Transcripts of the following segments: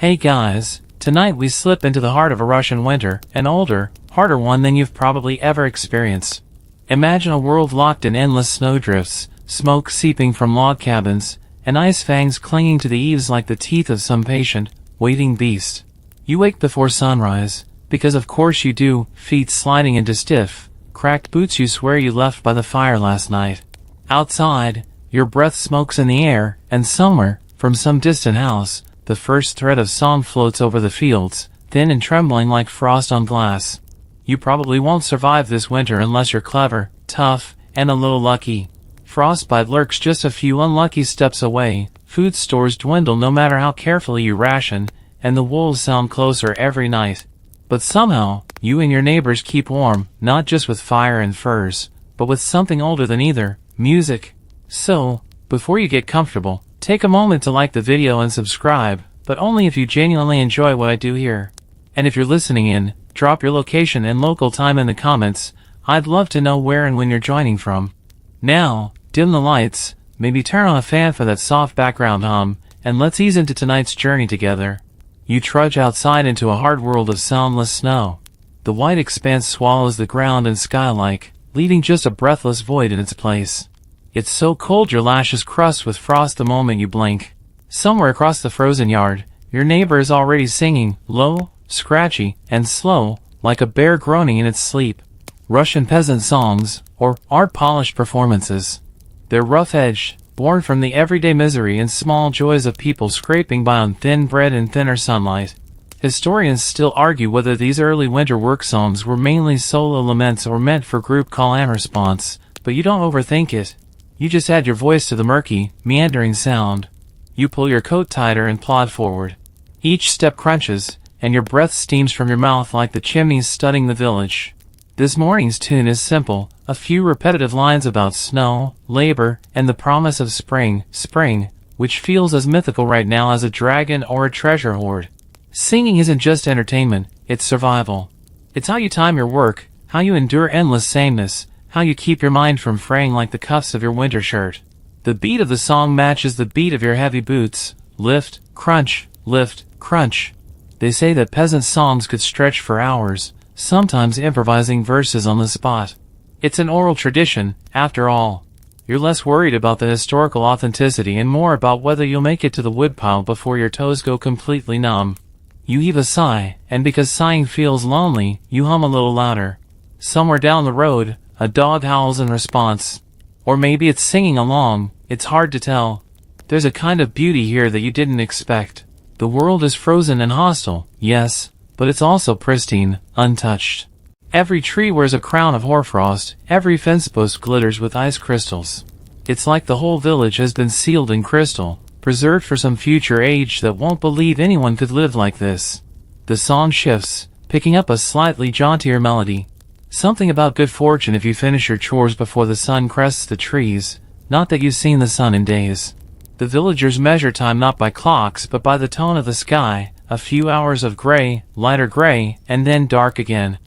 Hey guys, tonight we slip into the heart of a Russian winter, an older, harder one than you've probably ever experienced. Imagine a world locked in endless snowdrifts, smoke seeping from log cabins, and ice fangs clinging to the eaves like the teeth of some patient, waiting beast. You wake before sunrise, because of course you do, feet sliding into stiff, cracked boots you swear you left by the fire last night. Outside, your breath smokes in the air, and somewhere, from some distant house, the first thread of song floats over the fields, thin and trembling like frost on glass. You probably won't survive this winter unless you're clever, tough, and a little lucky. Frostbite lurks just a few unlucky steps away, food stores dwindle no matter how carefully you ration, and the wolves sound closer every night. But somehow, you and your neighbors keep warm, not just with fire and furs, but with something older than either, music. So, before you get comfortable, take a moment to like the video and subscribe, but only if you genuinely enjoy what I do here. And if you're listening in, drop your location and local time in the comments. I'd love to know where and when you're joining from. Now, dim the lights, maybe turn on a fan for that soft background hum, and let's ease into tonight's journey together. You trudge outside into a hard world of soundless snow. The white expanse swallows the ground and sky alike, leaving just a breathless void in its place. It's so cold your lashes crust with frost the moment you blink. Somewhere across the frozen yard, your neighbor is already singing, low, scratchy, and slow, like a bear groaning in its sleep. Russian peasant songs, or art-polished performances. They're rough-edged, born from the everyday misery and small joys of people scraping by on thin bread and thinner sunlight. Historians still argue whether these early winter work songs were mainly solo laments or meant for group call and response, but you don't overthink it. You just add your voice to the murky, meandering sound. You pull your coat tighter and plod forward. Each step crunches, and your breath steams from your mouth like the chimneys studding the village. This morning's tune is simple, a few repetitive lines about snow, labor, and the promise of spring, which feels as mythical right now as a dragon or a treasure hoard. Singing isn't just entertainment, it's survival. It's how you time your work, how you endure endless sameness, how you keep your mind from fraying like the cuffs of your winter shirt. The beat of the song matches the beat of your heavy boots. Lift, crunch, lift, crunch. They say that peasant songs could stretch for hours, sometimes improvising verses on the spot. It's an oral tradition, after all. You're less worried about the historical authenticity and more about whether you'll make it to the woodpile before your toes go completely numb. You heave a sigh, and because sighing feels lonely, you hum a little louder. Somewhere down the road, a dog howls in response. Or maybe it's singing along, it's hard to tell. There's a kind of beauty here that you didn't expect. The world is frozen and hostile, yes, but it's also pristine, untouched. Every tree wears a crown of hoarfrost, every fence post glitters with ice crystals. It's like the whole village has been sealed in crystal, preserved for some future age that won't believe anyone could live like this. The song shifts, picking up a slightly jauntier melody. Something about good fortune if you finish your chores before the sun crests the trees, not that you've seen the sun in days. The villagers measure time not by clocks but by the tone of the sky, a few hours of gray, lighter gray, and then dark again.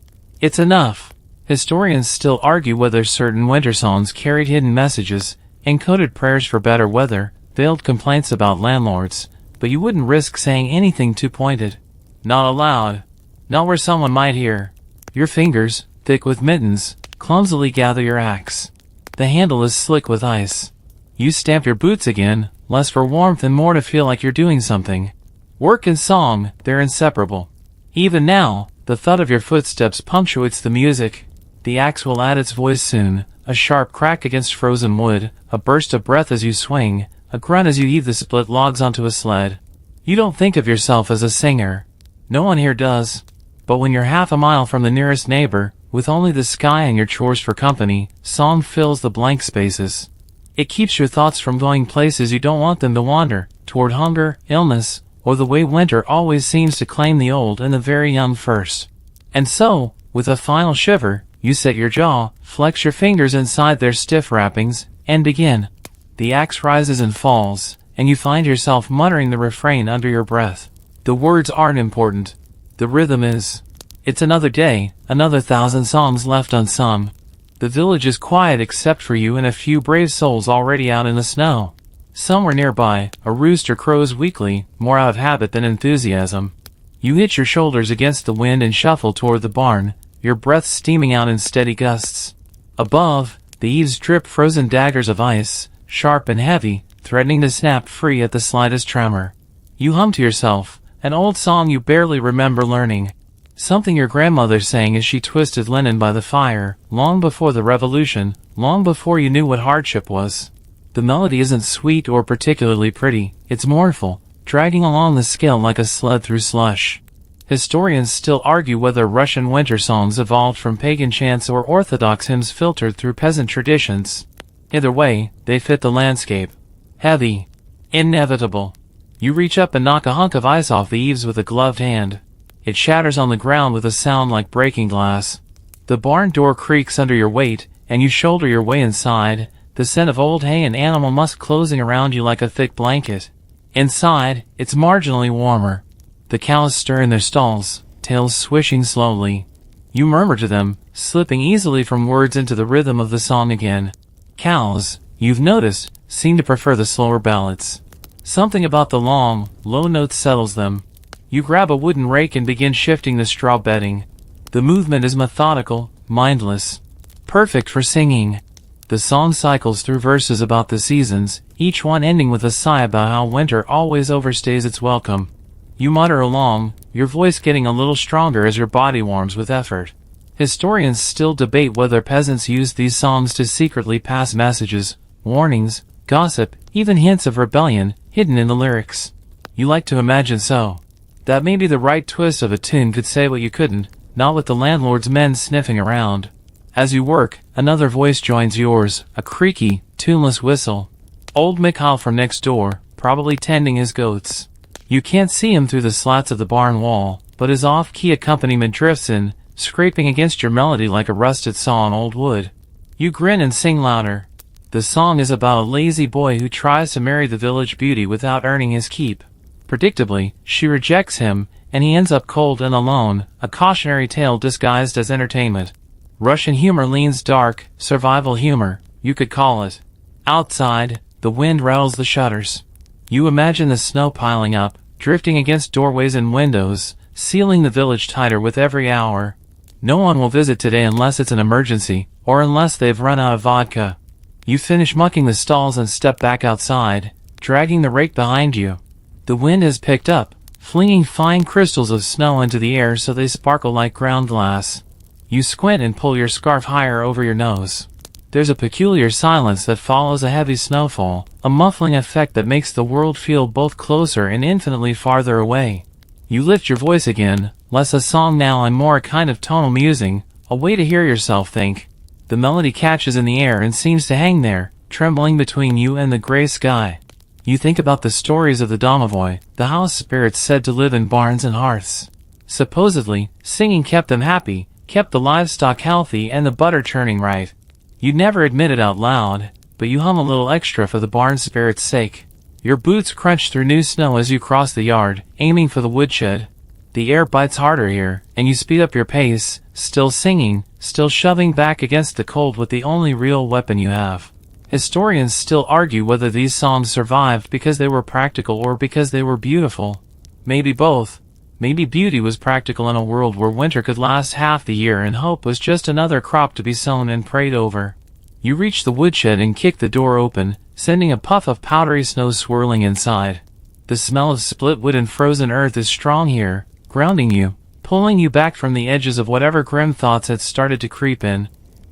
It's enough. Historians still argue whether certain winter songs carried hidden messages, encoded prayers for better weather, veiled complaints about landlords, but you wouldn't risk saying anything too pointed. Not aloud. Not where someone might hear. Your fingers, thick with mittens, clumsily gather your axe. The handle is slick with ice. You stamp your boots again, less for warmth and more to feel like you're doing something. Work and song, they're inseparable. Even now, the thud of your footsteps punctuates the music. The axe will add its voice soon, a sharp crack against frozen wood, a burst of breath as you swing, a grunt as you heave the split logs onto a sled. You don't think of yourself as a singer. No one here does. But when you're half a mile from the nearest neighbor, with only the sky and your chores for company, song fills the blank spaces. It keeps your thoughts from going places you don't want them to wander, toward hunger, illness, or the way winter always seems to claim the old and the very young first. And so, with a final shiver, you set your jaw, flex your fingers inside their stiff wrappings, and begin. The axe rises and falls, and you find yourself muttering the refrain under your breath. The words aren't important. The rhythm is. It's another day, another 1,000 songs left unsung. The village is quiet except for you and a few brave souls already out in the snow. Somewhere nearby, a rooster crows weakly, more out of habit than enthusiasm. You hit your shoulders against the wind and shuffle toward the barn, your breath steaming out in steady gusts. Above, the eaves drip frozen daggers of ice, sharp and heavy, threatening to snap free at the slightest tremor. You hum to yourself, an old song you barely remember learning. Something your grandmother sang as she twisted linen by the fire, long before the revolution, long before you knew what hardship was. The melody isn't sweet or particularly pretty, it's mournful, dragging along the scale like a sled through slush. Historians still argue whether Russian winter songs evolved from pagan chants or Orthodox hymns filtered through peasant traditions. Either way, they fit the landscape. Heavy. Inevitable. You reach up and knock a hunk of ice off the eaves with a gloved hand. It shatters on the ground with a sound like breaking glass. The barn door creaks under your weight, and you shoulder your way inside, the scent of old hay and animal musk closing around you like a thick blanket. Inside, it's marginally warmer. The cows stir in their stalls, tails swishing slowly. You murmur to them, slipping easily from words into the rhythm of the song again. Cows, you've noticed, seem to prefer the slower ballads. Something about the long, low notes settles them. You grab a wooden rake and begin shifting the straw bedding. The movement is methodical, mindless. Perfect for singing. The song cycles through verses about the seasons, each one ending with a sigh about how winter always overstays its welcome. You mutter along, your voice getting a little stronger as your body warms with effort. Historians still debate whether peasants used these songs to secretly pass messages, warnings, gossip, even hints of rebellion, hidden in the lyrics. You like to imagine so. That maybe the right twist of a tune could say what you couldn't, not with the landlord's men sniffing around. As you work, another voice joins yours, a creaky, tuneless whistle. Old Mikhail from next door, probably tending his goats. You can't see him through the slats of the barn wall, but his off-key accompaniment drifts in, scraping against your melody like a rusted saw on old wood. You grin and sing louder. The song is about a lazy boy who tries to marry the village beauty without earning his keep. Predictably, she rejects him, and he ends up cold and alone, a cautionary tale disguised as entertainment. Russian humor leans dark, survival humor, you could call it. Outside, the wind rattles the shutters. You imagine the snow piling up, drifting against doorways and windows, sealing the village tighter with every hour. No one will visit today unless it's an emergency, or unless they've run out of vodka. You finish mucking the stalls and step back outside, dragging the rake behind you. The wind has picked up, flinging fine crystals of snow into the air so they sparkle like ground glass. You squint and pull your scarf higher over your nose. There's a peculiar silence that follows a heavy snowfall, a muffling effect that makes the world feel both closer and infinitely farther away. You lift your voice again, less a song now and more a kind of tonal musing, a way to hear yourself think. The melody catches in the air and seems to hang there, trembling between you and the gray sky. You think about the stories of the domovoi, the house spirits said to live in barns and hearths. Supposedly, singing kept them happy, kept the livestock healthy and the butter churning right. You'd never admit it out loud, but you hum a little extra for the barn spirit's sake. Your boots crunch through new snow as you cross the yard, aiming for the woodshed. The air bites harder here, and you speed up your pace, still singing, still shoving back against the cold with the only real weapon you have. Historians still argue whether these songs survived because they were practical or because they were beautiful. Maybe both. Maybe beauty was practical in a world where winter could last half the year and hope was just another crop to be sown and prayed over. You reach the woodshed and kick the door open, sending a puff of powdery snow swirling inside. The smell of split wood and frozen earth is strong here, grounding you, pulling you back from the edges of whatever grim thoughts had started to creep in.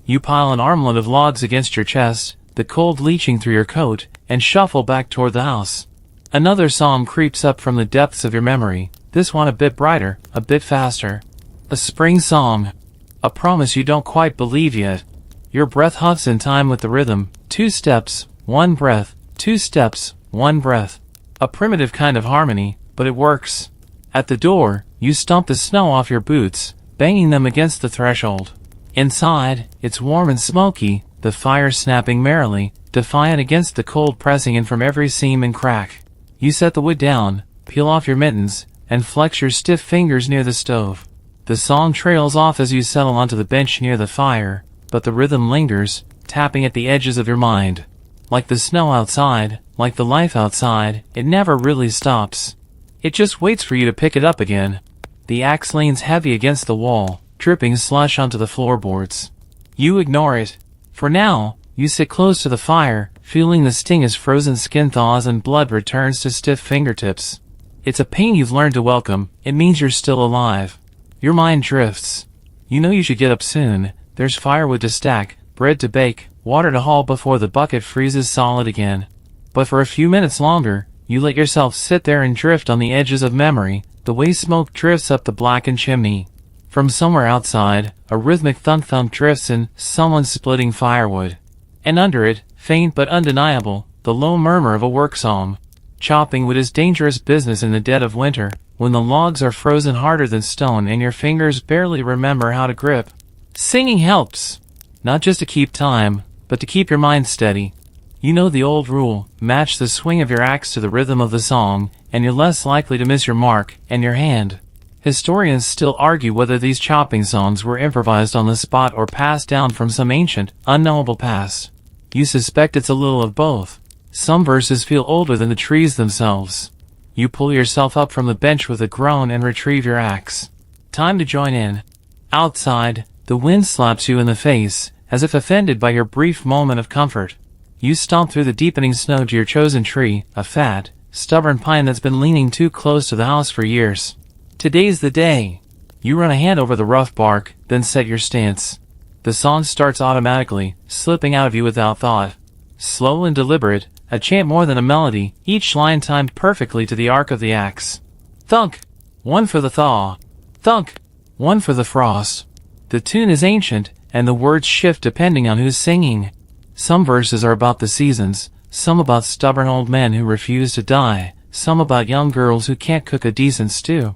You pile an armload of logs against your chest, the cold leaching through your coat, and shuffle back toward the house. Another song creeps up from the depths of your memory, this one a bit brighter, a bit faster. A spring song. A promise you don't quite believe yet. Your breath huffs in time with the rhythm, 2 steps, 1 breath, 2 steps, 1 breath. A primitive kind of harmony, but it works. At the door, you stomp the snow off your boots, banging them against the threshold. Inside, it's warm and smoky, the fire snapping merrily, defiant against the cold pressing in from every seam and crack. You set the wood down, peel off your mittens, and flex your stiff fingers near the stove. The song trails off as you settle onto the bench near the fire, but the rhythm lingers, tapping at the edges of your mind. Like the snow outside, like the life outside, it never really stops. It just waits for you to pick it up again. The axe leans heavy against the wall, dripping slush onto the floorboards. You ignore it. For now, you sit close to the fire, feeling the sting as frozen skin thaws and blood returns to stiff fingertips. It's a pain you've learned to welcome. It means you're still alive. Your mind drifts. You know you should get up soon. There's firewood to stack, bread to bake, water to haul before the bucket freezes solid again. But for a few minutes longer, you let yourself sit there and drift on the edges of memory, the way smoke drifts up the blackened chimney. From somewhere outside, a rhythmic thump-thump drifts in, someone splitting firewood. And under it, faint but undeniable, the low murmur of a work song. Chopping wood is dangerous business in the dead of winter, when the logs are frozen harder than stone and your fingers barely remember how to grip. Singing helps. Not just to keep time, but to keep your mind steady. You know the old rule, match the swing of your axe to the rhythm of the song, and you're less likely to miss your mark, and your hand. Historians still argue whether these chopping songs were improvised on the spot or passed down from some ancient, unknowable past. You suspect it's a little of both. Some verses feel older than the trees themselves. You pull yourself up from the bench with a groan and retrieve your axe. Time to join in. Outside, the wind slaps you in the face, as if offended by your brief moment of comfort. You stomp through the deepening snow to your chosen tree, a fat, stubborn pine that's been leaning too close to the house for years. Today's the day. You run a hand over the rough bark, then set your stance. The song starts automatically, slipping out of you without thought. Slow and deliberate, a chant more than a melody, each line timed perfectly to the arc of the axe. Thunk! One for the thaw. Thunk! One for the frost. The tune is ancient, and the words shift depending on who's singing. Some verses are about the seasons, some about stubborn old men who refuse to die, some about young girls who can't cook a decent stew.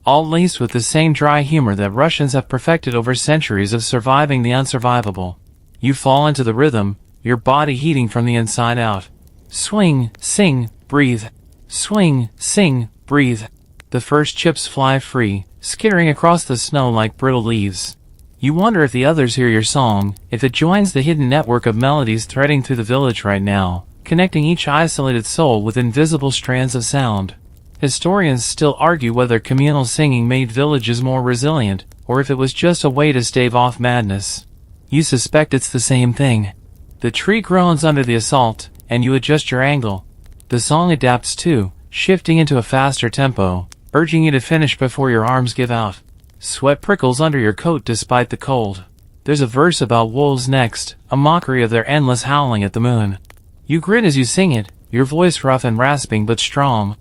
All laced with the same dry humor that Russians have perfected over centuries of surviving the unsurvivable. You fall into the rhythm, your body heating from the inside out. Swing, sing, breathe. Swing, sing, breathe. The first chips fly free, skittering across the snow like brittle leaves. You wonder if the others hear your song, if it joins the hidden network of melodies threading through the village right now, connecting each isolated soul with invisible strands of sound. Historians still argue whether communal singing made villages more resilient, or if it was just a way to stave off madness. You suspect it's the same thing. The tree groans under the assault, and you adjust your angle. The song adapts too, shifting into a faster tempo, urging you to finish before your arms give out. Sweat prickles under your coat despite the cold. There's a verse about wolves next, a mockery of their endless howling at the moon. You grin as you sing it, your voice rough and rasping but strong.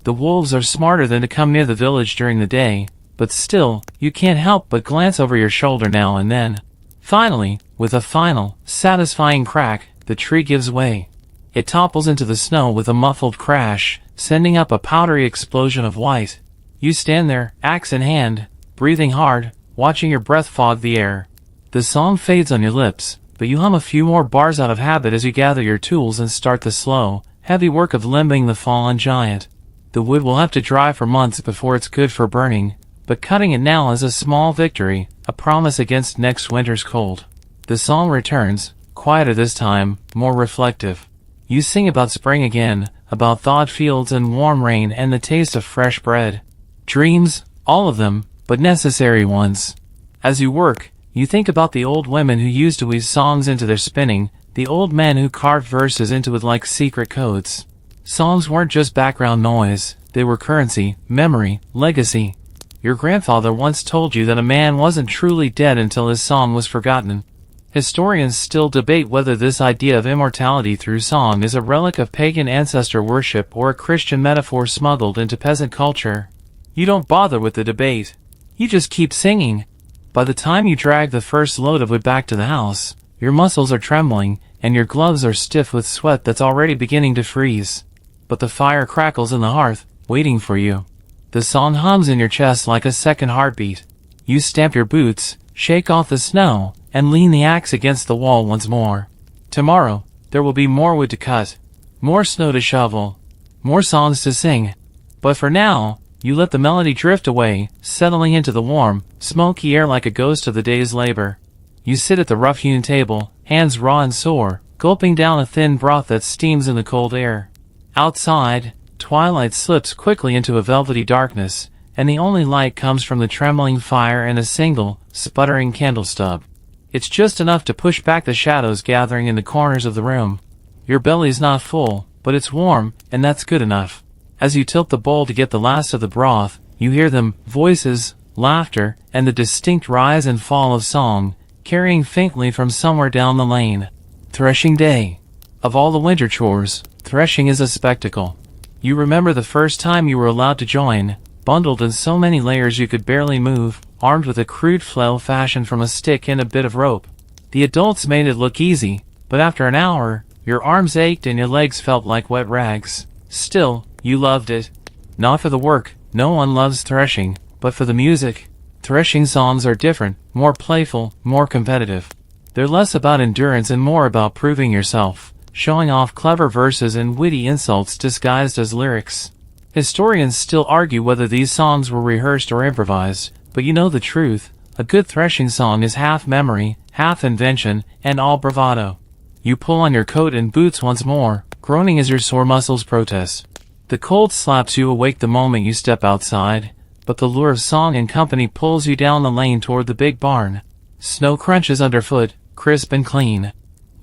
The wolves are smarter than to come near the village during the day, but still, you can't help but glance over your shoulder now and then. Finally, with a final, satisfying crack, the tree gives way. It topples into the snow with a muffled crash, sending up a powdery explosion of white. You stand there, axe in hand, breathing hard, watching your breath fog the air. The song fades on your lips, but you hum a few more bars out of habit as you gather your tools and start the slow, heavy work of limbing the fallen giant. The wood will have to dry for months before it's good for burning, but cutting it now is a small victory, a promise against next winter's cold. The song returns, quieter this time, more reflective. You sing about spring again, about thawed fields and warm rain and the taste of fresh bread. Dreams, all of them, but necessary ones. As you work, you think about the old women who used to weave songs into their spinning, the old men who carved verses into it like secret codes. Songs weren't just background noise, they were currency, memory, legacy. Your grandfather once told you that a man wasn't truly dead until his song was forgotten. Historians still debate whether this idea of immortality through song is a relic of pagan ancestor worship or a Christian metaphor smuggled into peasant culture. You don't bother with the debate. You just keep singing. By the time you drag the first load of wood back to the house, your muscles are trembling, and your gloves are stiff with sweat that's already beginning to freeze. But the fire crackles in the hearth, waiting for you. The song hums in your chest like a second heartbeat. You stamp your boots, shake off the snow, and lean the axe against the wall once more. Tomorrow, there will be more wood to cut, more snow to shovel, more songs to sing. But for now, you let the melody drift away, settling into the warm, smoky air like a ghost of the day's labor. You sit at the rough-hewn table, hands raw and sore, gulping down a thin broth that steams in the cold air. Outside, twilight slips quickly into a velvety darkness, and the only light comes from the trembling fire and a single, sputtering candle stub. It's just enough to push back the shadows gathering in the corners of the room. Your belly's not full, but it's warm, and that's good enough. As you tilt the bowl to get the last of the broth, you hear them, voices, laughter, and the distinct rise and fall of song, carrying faintly from somewhere down the lane. Threshing day. Of all the winter chores, threshing is a spectacle. You remember the first time you were allowed to join, bundled in so many layers you could barely move, armed with a crude flail fashioned from a stick and a bit of rope. The adults made it look easy, but after an hour, your arms ached and your legs felt like wet rags. Still, you loved it. Not for the work, no one loves threshing, but for the music. Threshing songs are different, more playful, more competitive. They're less about endurance and more about proving yourself, showing off clever verses and witty insults disguised as lyrics. Historians still argue whether these songs were rehearsed or improvised, but you know the truth. A good threshing song is half memory, half invention, and all bravado. You pull on your coat and boots once more, groaning as your sore muscles protest. The cold slaps you awake the moment you step outside, but the lure of song and company pulls you down the lane toward the big barn. Snow crunches underfoot, crisp and clean.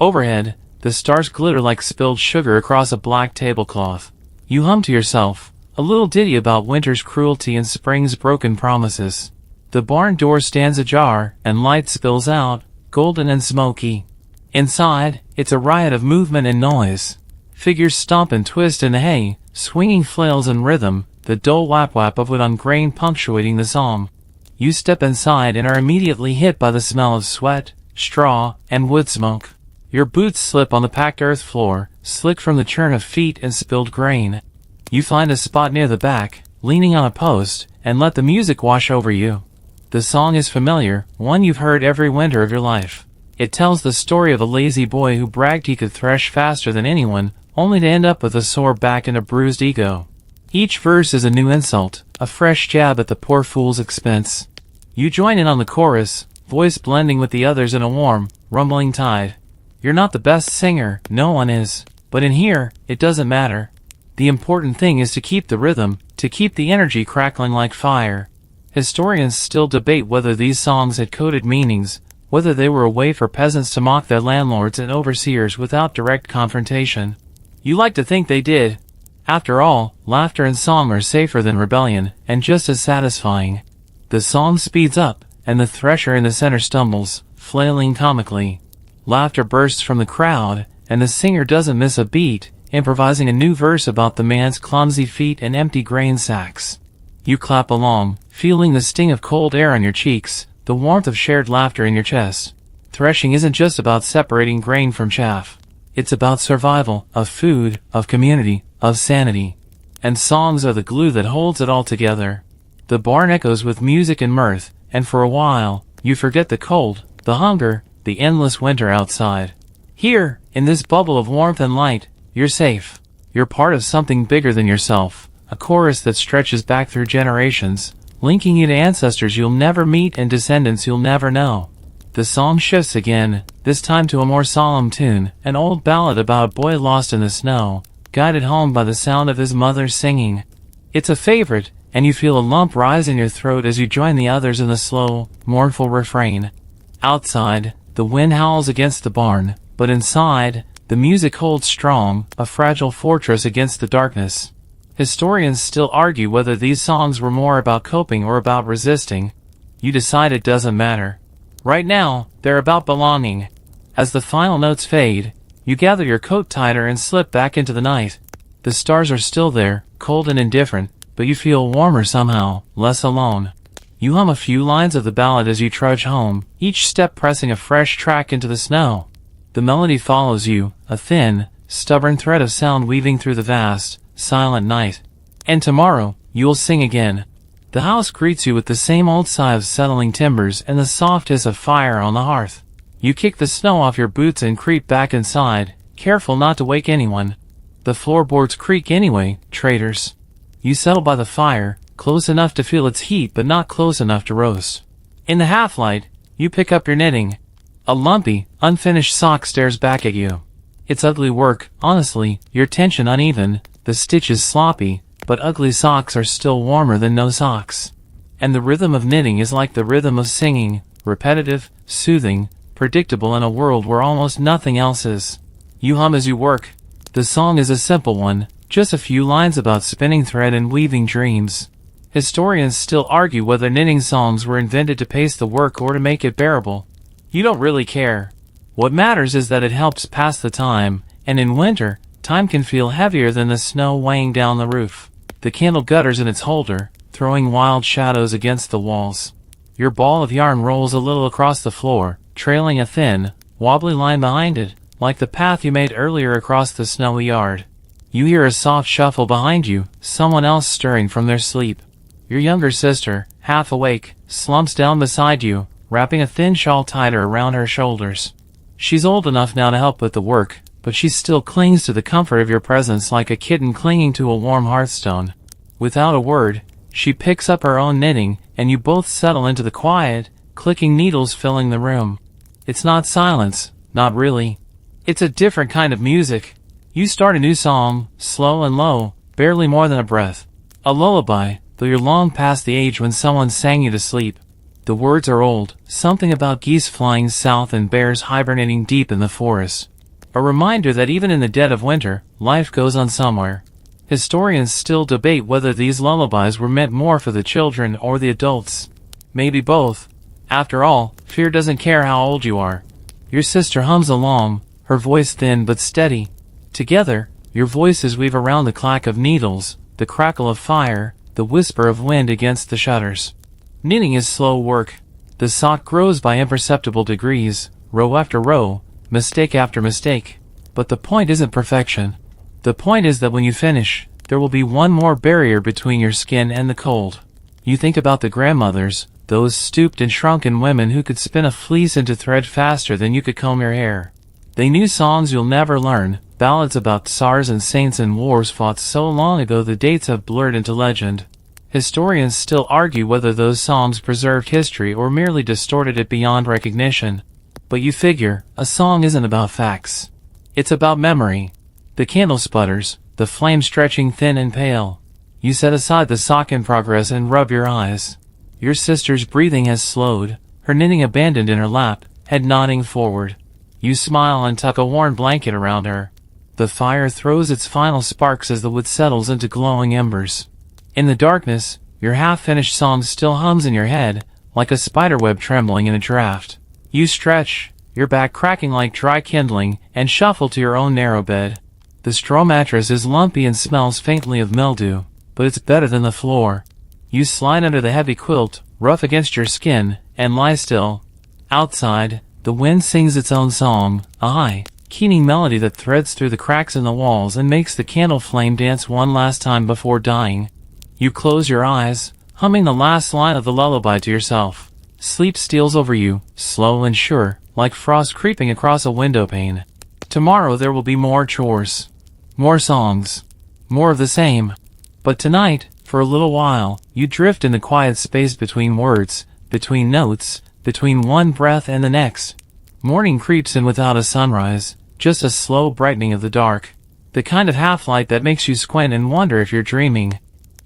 Overhead, the stars glitter like spilled sugar across a black tablecloth. You hum to yourself, a little ditty about winter's cruelty and spring's broken promises. The barn door stands ajar, and light spills out, golden and smoky. Inside, it's a riot of movement and noise. Figures stomp and twist in the hay, swinging flails in rhythm, the dull whap-whap of wood on grain punctuating the song. You step inside and are immediately hit by the smell of sweat, straw, and wood smoke. Your boots slip on the packed earth floor, slick from the churn of feet and spilled grain. You find a spot near the back, leaning on a post, and let the music wash over you. The song is familiar, one you've heard every winter of your life. It tells the story of a lazy boy who bragged he could thresh faster than anyone, only to end up with a sore back and a bruised ego. Each verse is a new insult, a fresh jab at the poor fool's expense. You join in on the chorus, voice blending with the others in a warm, rumbling tide. You're not the best singer, no one is, but in here, it doesn't matter. The important thing is to keep the rhythm, to keep the energy crackling like fire. Historians still debate whether these songs had coded meanings, whether they were a way for peasants to mock their landlords and overseers without direct confrontation. You like to think they did. After all, laughter and song are safer than rebellion, and just as satisfying. The song speeds up, and the thresher in the center stumbles, flailing comically. Laughter bursts from the crowd, and the singer doesn't miss a beat, improvising a new verse about the man's clumsy feet and empty grain sacks. You clap along, feeling the sting of cold air on your cheeks, the warmth of shared laughter in your chest. Threshing isn't just about separating grain from chaff. It's about survival, of food, of community, of sanity. And songs are the glue that holds it all together. The barn echoes with music and mirth, and for a while, you forget the cold, the hunger, the endless winter outside. Here, in this bubble of warmth and light, you're safe. You're part of something bigger than yourself, a chorus that stretches back through generations, linking you to ancestors you'll never meet and descendants you'll never know. The song shifts again, this time to a more solemn tune, an old ballad about a boy lost in the snow, guided home by the sound of his mother singing. It's a favorite, and you feel a lump rise in your throat as you join the others in the slow, mournful refrain. Outside, the wind howls against the barn, but inside, the music holds strong, a fragile fortress against the darkness. Historians still argue whether these songs were more about coping or about resisting. You decide it doesn't matter. Right now, they're about belonging. As the final notes fade, you gather your coat tighter and slip back into the night. The stars are still there, cold and indifferent, but you feel warmer somehow, less alone. You hum a few lines of the ballad as you trudge home, each step pressing a fresh track into the snow. The melody follows you, a thin, stubborn thread of sound weaving through the vast, silent night. And tomorrow, you'll sing again. The house greets you with the same old sigh of settling timbers and the soft hiss of fire on the hearth. You kick the snow off your boots and creep back inside, careful not to wake anyone. The floorboards creak anyway, traitors. You settle by the fire, close enough to feel its heat but not close enough to roast. In the half-light, you pick up your knitting. A lumpy, unfinished sock stares back at you. It's ugly work, honestly, your tension uneven, the stitches sloppy, but ugly socks are still warmer than no socks. And the rhythm of knitting is like the rhythm of singing, repetitive, soothing, predictable in a world where almost nothing else is. You hum as you work. The song is a simple one, just a few lines about spinning thread and weaving dreams. Historians still argue whether knitting songs were invented to pace the work or to make it bearable. You don't really care. What matters is that it helps pass the time, and in winter, time can feel heavier than the snow weighing down the roof. The candle gutters in its holder, throwing wild shadows against the walls. Your ball of yarn rolls a little across the floor, trailing a thin, wobbly line behind it, like the path you made earlier across the snowy yard. You hear a soft shuffle behind you, someone else stirring from their sleep. Your younger sister, half awake, slumps down beside you, wrapping a thin shawl tighter around her shoulders. She's old enough now to help with the work, but she still clings to the comfort of your presence like a kitten clinging to a warm hearthstone. Without a word, she picks up her own knitting, and you both settle into the quiet, clicking needles filling the room. It's not silence, not really. It's a different kind of music. You start a new song, slow and low, barely more than a breath. A lullaby, though you're long past the age when someone sang you to sleep. The words are old, something about geese flying south and bears hibernating deep in the forest. A reminder that even in the dead of winter, life goes on somewhere. Historians still debate whether these lullabies were meant more for the children or the adults. Maybe both. After all, fear doesn't care how old you are. Your sister hums along, her voice thin but steady. Together, your voices weave around the clack of needles, the crackle of fire, the whisper of wind against the shutters. Knitting is slow work. The sock grows by imperceptible degrees, row after row, mistake after mistake. But the point isn't perfection. The point is that when you finish, there will be one more barrier between your skin and the cold. You think about the grandmothers, those stooped and shrunken women who could spin a fleece into thread faster than you could comb your hair. They knew songs you'll never learn, ballads about tsars and saints and wars fought so long ago the dates have blurred into legend. Historians still argue whether those songs preserved history or merely distorted it beyond recognition. But you figure, a song isn't about facts. It's about memory. The candle sputters, the flame stretching thin and pale. You set aside the sock in progress and rub your eyes. Your sister's breathing has slowed, her knitting abandoned in her lap, head nodding forward. You smile and tuck a worn blanket around her. The fire throws its final sparks as the wood settles into glowing embers. In the darkness, your half-finished song still hums in your head, like a spiderweb trembling in a draft. You stretch, your back cracking like dry kindling, and shuffle to your own narrow bed. The straw mattress is lumpy and smells faintly of mildew, but it's better than the floor. You slide under the heavy quilt, rough against your skin, and lie still. Outside, the wind sings its own song, a high, keening melody that threads through the cracks in the walls and makes the candle flame dance one last time before dying. You close your eyes, humming the last line of the lullaby to yourself. Sleep steals over you, slow and sure, like frost creeping across a window pane. Tomorrow there will be more chores. More songs. More of the same. But tonight, for a little while, you drift in the quiet space between words, between notes, between one breath and the next. Morning creeps in without a sunrise, just a slow brightening of the dark. The kind of half-light that makes you squint and wonder if you're dreaming.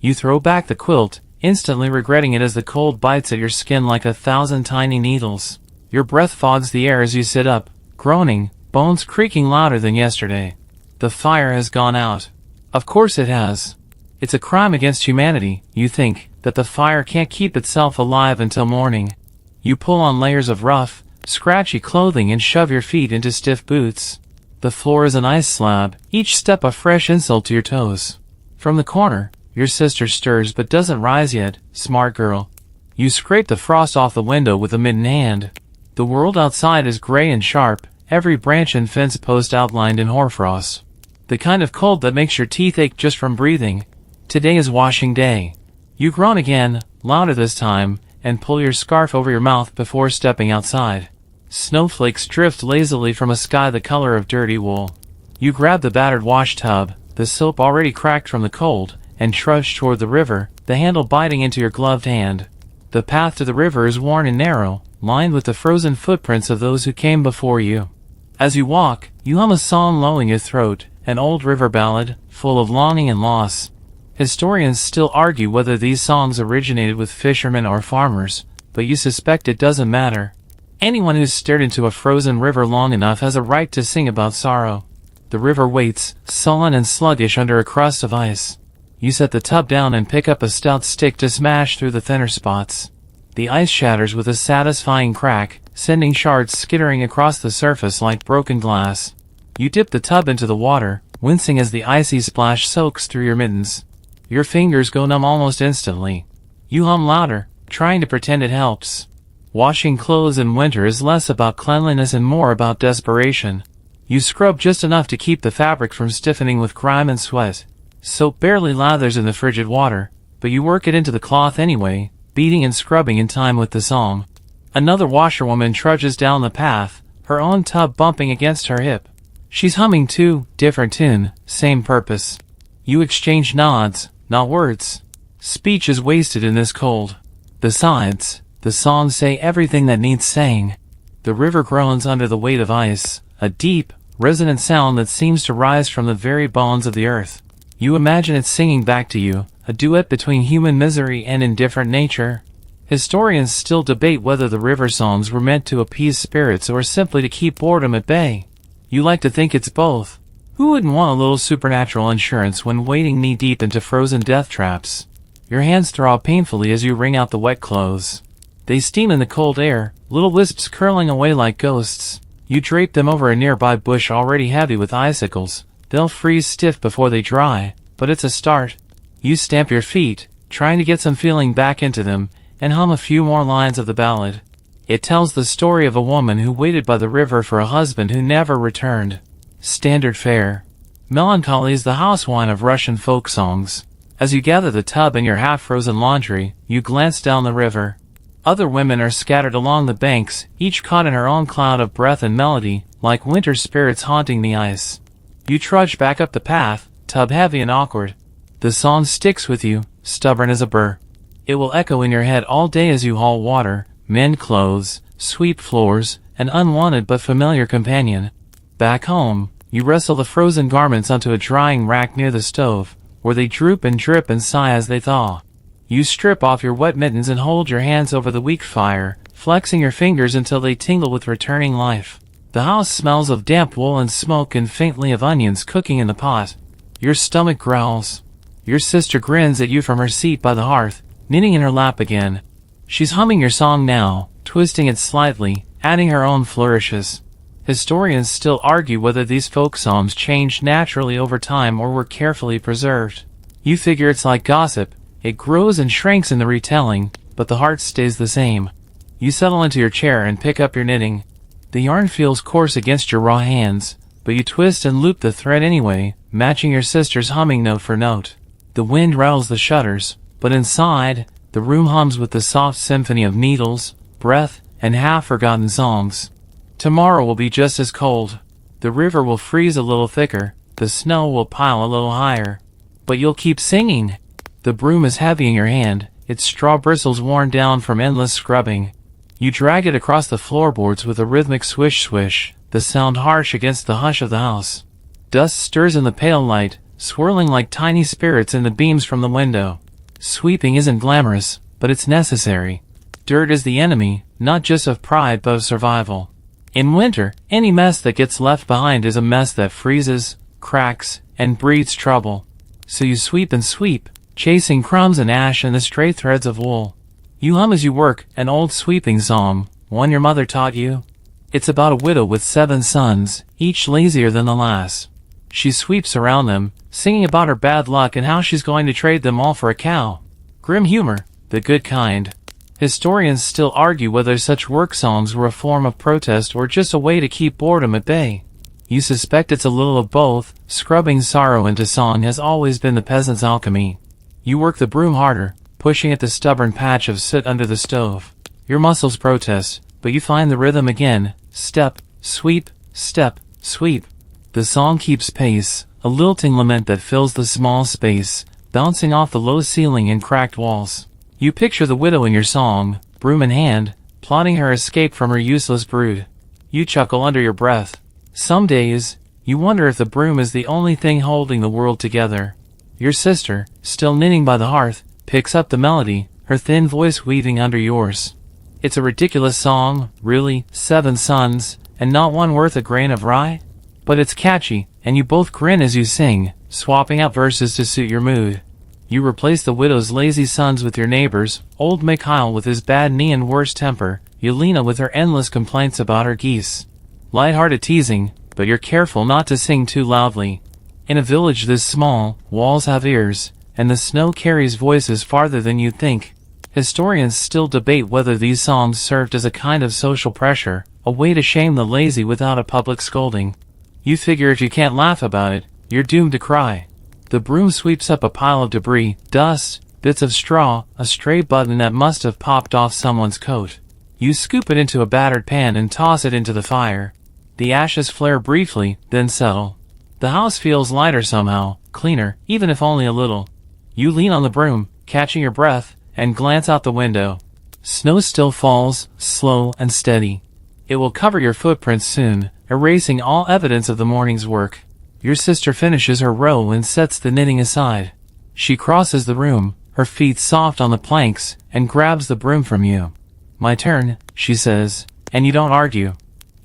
You throw back the quilt, instantly regretting it as the cold bites at your skin like 1,000 tiny needles. Your breath fogs the air as you sit up, groaning, bones creaking louder than yesterday. The fire has gone out. Of course it has. It's a crime against humanity, you think, that the fire can't keep itself alive until morning. You pull on layers of rough, scratchy clothing and shove your feet into stiff boots. The floor is an ice slab, each step a fresh insult to your toes. From the corner, your sister stirs but doesn't rise yet, smart girl. You scrape the frost off the window with a mittened hand. The world outside is gray and sharp, every branch and fence post outlined in hoarfrost. The kind of cold that makes your teeth ache just from breathing. Today is washing day. You groan again, louder this time, and pull your scarf over your mouth before stepping outside. Snowflakes drift lazily from a sky the color of dirty wool. You grab the battered wash tub, the soap already cracked from the cold, and trudge toward the river, the handle biting into your gloved hand. The path to the river is worn and narrow, lined with the frozen footprints of those who came before you. As you walk, you hum a song low in your throat, an old river ballad, full of longing and loss. Historians still argue whether these songs originated with fishermen or farmers, but you suspect it doesn't matter. Anyone who's stared into a frozen river long enough has a right to sing about sorrow. The river waits, sullen and sluggish under a crust of ice. You set the tub down and pick up a stout stick to smash through the thinner spots. The ice shatters with a satisfying crack, sending shards skittering across the surface like broken glass. You dip the tub into the water, wincing as the icy splash soaks through your mittens. Your fingers go numb almost instantly. You hum louder, trying to pretend it helps. Washing clothes in winter is less about cleanliness and more about desperation. You scrub just enough to keep the fabric from stiffening with grime and sweat. Soap barely lathers in the frigid water, but you work it into the cloth anyway, beating and scrubbing in time with the song. Another washerwoman trudges down the path, her own tub bumping against her hip. She's humming too, different tune, same purpose. You exchange nods, not words. Speech is wasted in this cold. Besides, the songs say everything that needs saying. The river groans under the weight of ice, a deep, resonant sound that seems to rise from the very bones of the earth. You imagine it singing back to you, a duet between human misery and indifferent nature. Historians still debate whether the river songs were meant to appease spirits or simply to keep boredom at bay. You like to think it's both. Who wouldn't want a little supernatural insurance when wading knee-deep into frozen death traps? Your hands throb painfully as you wring out the wet clothes. They steam in the cold air, little wisps curling away like ghosts. You drape them over a nearby bush already heavy with icicles. They'll freeze stiff before they dry, but it's a start. You stamp your feet, trying to get some feeling back into them, and hum a few more lines of the ballad. It tells the story of a woman who waited by the river for a husband who never returned. Standard fare. Melancholy is the house wine of Russian folk songs. As you gather the tub and your half-frozen laundry, you glance down the river. Other women are scattered along the banks, each caught in her own cloud of breath and melody, like winter spirits haunting the ice. You trudge back up the path, tub heavy and awkward. The song sticks with you, stubborn as a burr. It will echo in your head all day as you haul water, mend clothes, sweep floors, an unwanted but familiar companion. Back home, you wrestle the frozen garments onto a drying rack near the stove, where they droop and drip and sigh as they thaw. You strip off your wet mittens and hold your hands over the weak fire, flexing your fingers until they tingle with returning life. The house smells of damp wool and smoke and faintly of onions cooking in the pot. Your stomach growls. Your sister grins at you from her seat by the hearth, knitting in her lap again. She's humming your song now, twisting it slightly, adding her own flourishes. Historians still argue whether these folk songs changed naturally over time or were carefully preserved. You figure it's like gossip. It grows and shrinks in the retelling, but the heart stays the same. You settle into your chair and pick up your knitting. The yarn feels coarse against your raw hands, but you twist and loop the thread anyway, matching your sister's humming note for note. The wind rattles the shutters, but inside, the room hums with the soft symphony of needles, breath, and half-forgotten songs. Tomorrow will be just as cold. The river will freeze a little thicker, the snow will pile a little higher. But you'll keep singing. The broom is heavy in your hand, its straw bristles worn down from endless scrubbing. You drag it across the floorboards with a rhythmic swish-swish, the sound harsh against the hush of the house. Dust stirs in the pale light, swirling like tiny spirits in the beams from the window. Sweeping isn't glamorous, but it's necessary. Dirt is the enemy, not just of pride but of survival. In winter, any mess that gets left behind is a mess that freezes, cracks, and breeds trouble. So you sweep and sweep, chasing crumbs and ash and the stray threads of wool. You hum as you work, an old sweeping song, one your mother taught you. It's about a widow with 7 sons, each lazier than the last. She sweeps around them, singing about her bad luck and how she's going to trade them all for a cow. Grim humor, the good kind. Historians still argue whether such work songs were a form of protest or just a way to keep boredom at bay. You suspect it's a little of both. Scrubbing sorrow into song has always been the peasant's alchemy. You work the broom harder, pushing at the stubborn patch of soot under the stove. Your muscles protest, but you find the rhythm again. Step, sweep, step, sweep. The song keeps pace, a lilting lament that fills the small space, bouncing off the low ceiling and cracked walls. You picture the widow in your song, broom in hand, plotting her escape from her useless brood. You chuckle under your breath. Some days, you wonder if the broom is the only thing holding the world together. Your sister, still knitting by the hearth, picks up the melody, her thin voice weaving under yours. It's a ridiculous song, really, 7 sons, and not one worth a grain of rye? But it's catchy, and you both grin as you sing, swapping out verses to suit your mood. You replace the widow's lazy sons with your neighbors, old Mikhail with his bad knee and worse temper, Yelena with her endless complaints about her geese. Light-hearted teasing, but you're careful not to sing too loudly. In a village this small, walls have ears, and the snow carries voices farther than you'd think. Historians still debate whether these songs served as a kind of social pressure, a way to shame the lazy without a public scolding. You figure if you can't laugh about it, you're doomed to cry. The broom sweeps up a pile of debris, dust, bits of straw, a stray button that must have popped off someone's coat. You scoop it into a battered pan and toss it into the fire. The ashes flare briefly, then settle. The house feels lighter somehow, cleaner, even if only a little. You lean on the broom, catching your breath, and glance out the window. Snow still falls, slow and steady. It will cover your footprints soon, erasing all evidence of the morning's work. Your sister finishes her row and sets the knitting aside. She crosses the room, her feet soft on the planks, and grabs the broom from you. "My turn," she says, and you don't argue.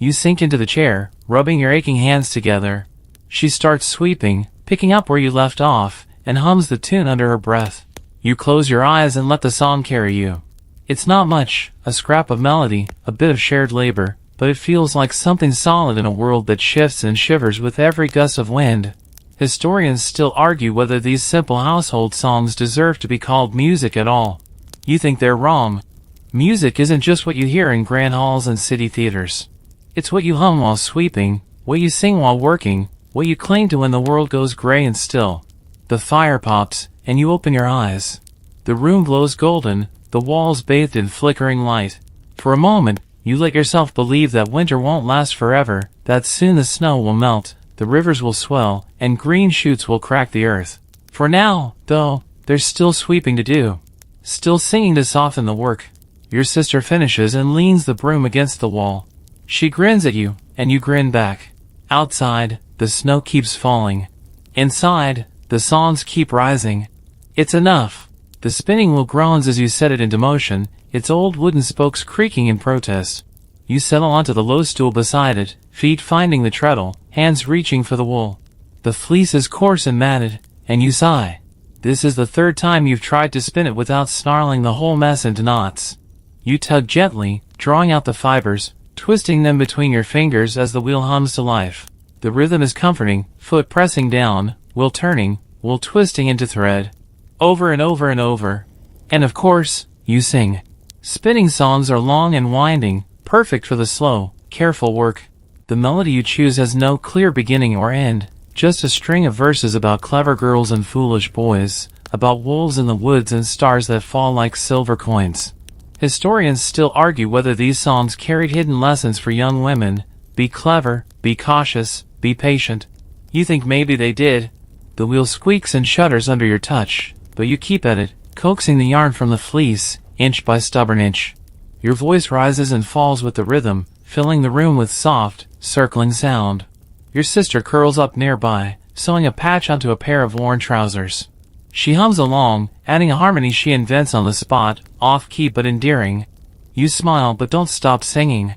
You sink into the chair, rubbing your aching hands together. She starts sweeping, picking up where you left off, and hums the tune under her breath. You close your eyes and let the song carry you. It's not much, a scrap of melody, a bit of shared labor, but it feels like something solid in a world that shifts and shivers with every gust of wind. Historians still argue whether these simple household songs deserve to be called music at all. You think they're wrong. Music isn't just what you hear in grand halls and city theaters. It's what you hum while sweeping, what you sing while working, what you cling to when the world goes gray and still. The fire pops, and you open your eyes. The room glows golden, the walls bathed in flickering light. For a moment, you let yourself believe that winter won't last forever, that soon the snow will melt, the rivers will swell, and green shoots will crack the earth. For now, though, there's still sweeping to do. Still singing to soften the work. Your sister finishes and leans the broom against the wall. She grins at you, and you grin back. Outside, the snow keeps falling. Inside, the songs keep rising. It's enough. The spinning wheel groans as you set it into motion, its old wooden spokes creaking in protest. You settle onto the low stool beside it, feet finding the treadle, hands reaching for the wool. The fleece is coarse and matted, and you sigh. This is the 3rd time you've tried to spin it without snarling the whole mess into knots. You tug gently, drawing out the fibers, twisting them between your fingers as the wheel hums to life. The rhythm is comforting, foot pressing down, wheel turning, wheel twisting into thread. Over and over and over. And of course, you sing. Spinning songs are long and winding, perfect for the slow, careful work. The melody you choose has no clear beginning or end, just a string of verses about clever girls and foolish boys, about wolves in the woods and stars that fall like silver coins. Historians still argue whether these songs carried hidden lessons for young women. Be clever, be cautious, be patient. You think maybe they did. The wheel squeaks and shudders under your touch, but you keep at it, coaxing the yarn from the fleece, inch by stubborn inch. Your voice rises and falls with the rhythm, filling the room with soft, circling sound. Your sister curls up nearby, sewing a patch onto a pair of worn trousers. She hums along, adding a harmony she invents on the spot, off-key but endearing. You smile but don't stop singing.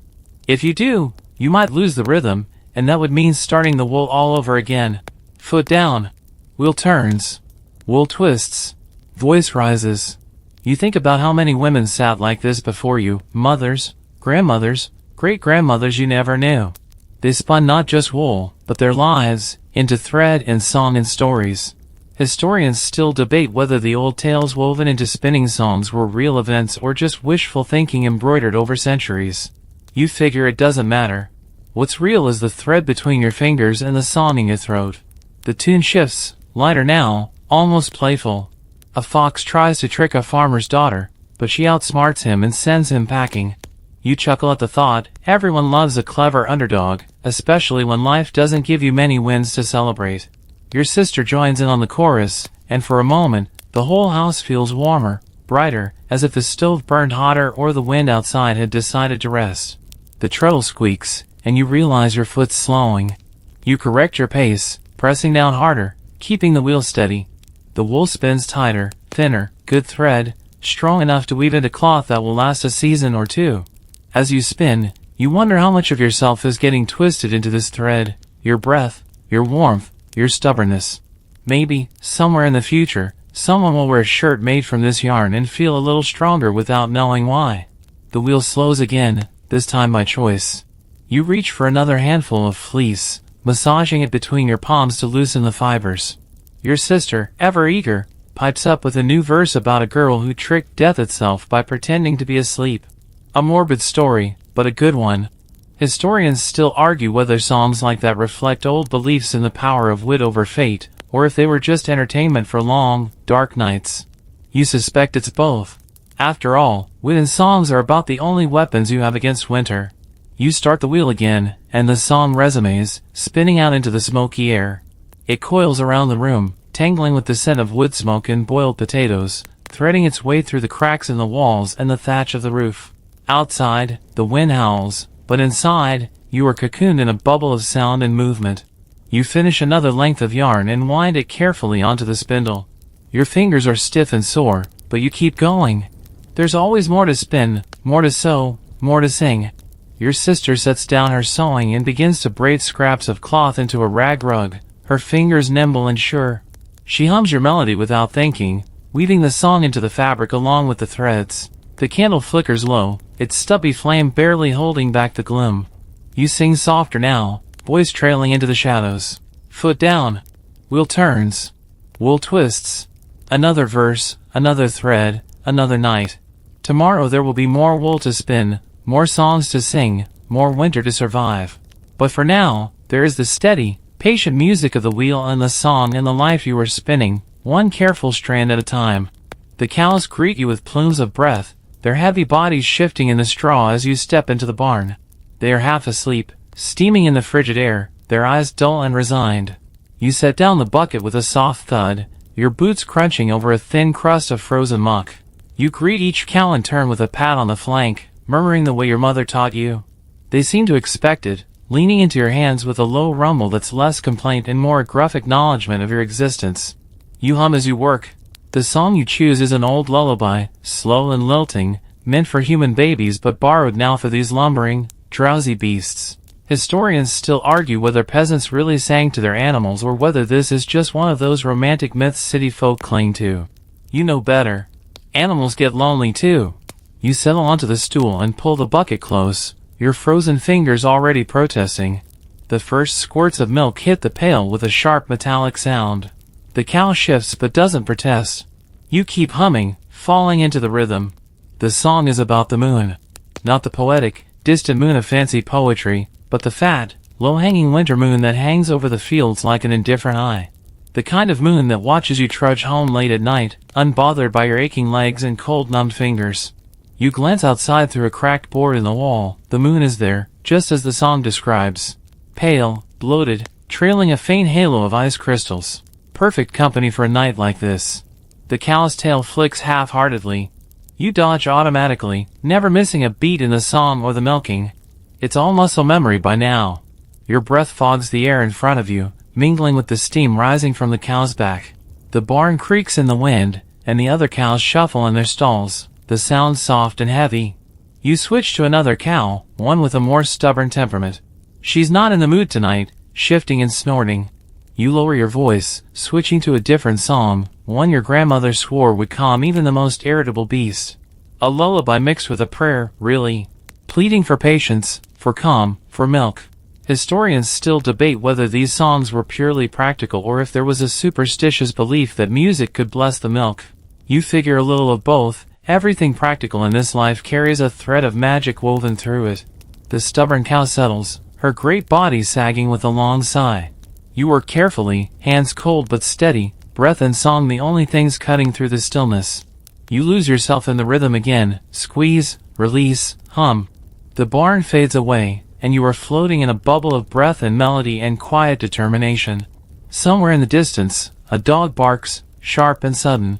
If you do, you might lose the rhythm, and that would mean starting the wool all over again. Foot down. Wheel turns. Wool twists. Voice rises. You think about how many women sat like this before you, mothers, grandmothers, great-grandmothers you never knew. They spun not just wool, but their lives, into thread and song and stories. Historians still debate whether the old tales woven into spinning songs were real events or just wishful thinking embroidered over centuries. You figure it doesn't matter. What's real is the thread between your fingers and the song in your throat. The tune shifts, lighter now, almost playful. A fox tries to trick a farmer's daughter, but she outsmarts him and sends him packing. You chuckle at the thought. Everyone loves a clever underdog, especially when life doesn't give you many wins to celebrate. Your sister joins in on the chorus, and for a moment, the whole house feels warmer, brighter, as if the stove burned hotter or the wind outside had decided to rest. The treadle squeaks, and you realize your foot's slowing. You correct your pace, pressing down harder, keeping the wheel steady. The wool spins tighter, thinner, good thread, strong enough to weave into cloth that will last a season or two. As you spin, you wonder how much of yourself is getting twisted into this thread, your breath, your warmth, your stubbornness. Maybe, somewhere in the future, someone will wear a shirt made from this yarn and feel a little stronger without knowing why. The wheel slows again, this time by choice. You reach for another handful of fleece, massaging it between your palms to loosen the fibers. Your sister, ever eager, pipes up with a new verse about a girl who tricked death itself by pretending to be asleep. A morbid story, but a good one. Historians still argue whether songs like that reflect old beliefs in the power of wit over fate, or if they were just entertainment for long, dark nights. You suspect it's both. After all, wit and songs are about the only weapons you have against winter. You start the wheel again, and the song resumes, spinning out into the smoky air. It coils around the room, tangling with the scent of wood smoke and boiled potatoes, threading its way through the cracks in the walls and the thatch of the roof. Outside, the wind howls, but inside, you are cocooned in a bubble of sound and movement. You finish another length of yarn and wind it carefully onto the spindle. Your fingers are stiff and sore, but you keep going. There's always more to spin, more to sew, more to sing. Your sister sets down her sewing and begins to braid scraps of cloth into a rag rug, her fingers nimble and sure. She hums your melody without thinking, weaving the song into the fabric along with the threads. The candle flickers low, its stubby flame barely holding back the gloom. You sing softer now, voice trailing into the shadows. Foot down. Wheel turns. Wool twists. Another verse, another thread, another night. Tomorrow there will be more wool to spin, more songs to sing, more winter to survive. But for now, there is the steady, patient music of the wheel and the song and the life you are spinning, one careful strand at a time. The cows greet you with plumes of breath, their heavy bodies shifting in the straw as you step into the barn. They are half asleep, steaming in the frigid air, their eyes dull and resigned. You set down the bucket with a soft thud, your boots crunching over a thin crust of frozen muck. You greet each cow in turn with a pat on the flank, murmuring the way your mother taught you. They seem to expect it, leaning into your hands with a low rumble that's less complaint and more a gruff acknowledgement of your existence. You hum as you work. The song you choose is an old lullaby, slow and lilting, meant for human babies but borrowed now for these lumbering, drowsy beasts. Historians still argue whether peasants really sang to their animals or whether this is just one of those romantic myths city folk cling to. You know better. Animals get lonely too. You settle onto the stool and pull the bucket close, your frozen fingers already protesting. The first squirts of milk hit the pail with a sharp metallic sound. The cow shifts but doesn't protest. You keep humming, falling into the rhythm. The song is about the moon. Not the poetic, distant moon of fancy poetry, but the fat, low-hanging winter moon that hangs over the fields like an indifferent eye. The kind of moon that watches you trudge home late at night, unbothered by your aching legs and cold numbed fingers. You glance outside through a cracked board in the wall. The moon is there, just as the song describes. Pale, bloated, trailing a faint halo of ice crystals. Perfect company for a night like this. The cow's tail flicks half-heartedly. You dodge automatically, never missing a beat in the song or the milking. It's all muscle memory by now. Your breath fogs the air in front of you, mingling with the steam rising from the cow's back. The barn creaks in the wind, and the other cows shuffle in their stalls, the sound soft and heavy. You switch to another cow, one with a more stubborn temperament. She's not in the mood tonight, shifting and snorting. You lower your voice, switching to a different song, one your grandmother swore would calm even the most irritable beast. A lullaby mixed with a prayer, really. Pleading for patience, for calm, for milk. Historians still debate whether these songs were purely practical or if there was a superstitious belief that music could bless the milk. You figure a little of both. Everything practical in this life carries a thread of magic woven through it. The stubborn cow settles, her great body sagging with a long sigh. You work carefully, hands cold but steady, breath and song the only things cutting through the stillness. You lose yourself in the rhythm again, squeeze, release, hum. The barn fades away, and you are floating in a bubble of breath and melody and quiet determination. Somewhere in the distance, a dog barks, sharp and sudden.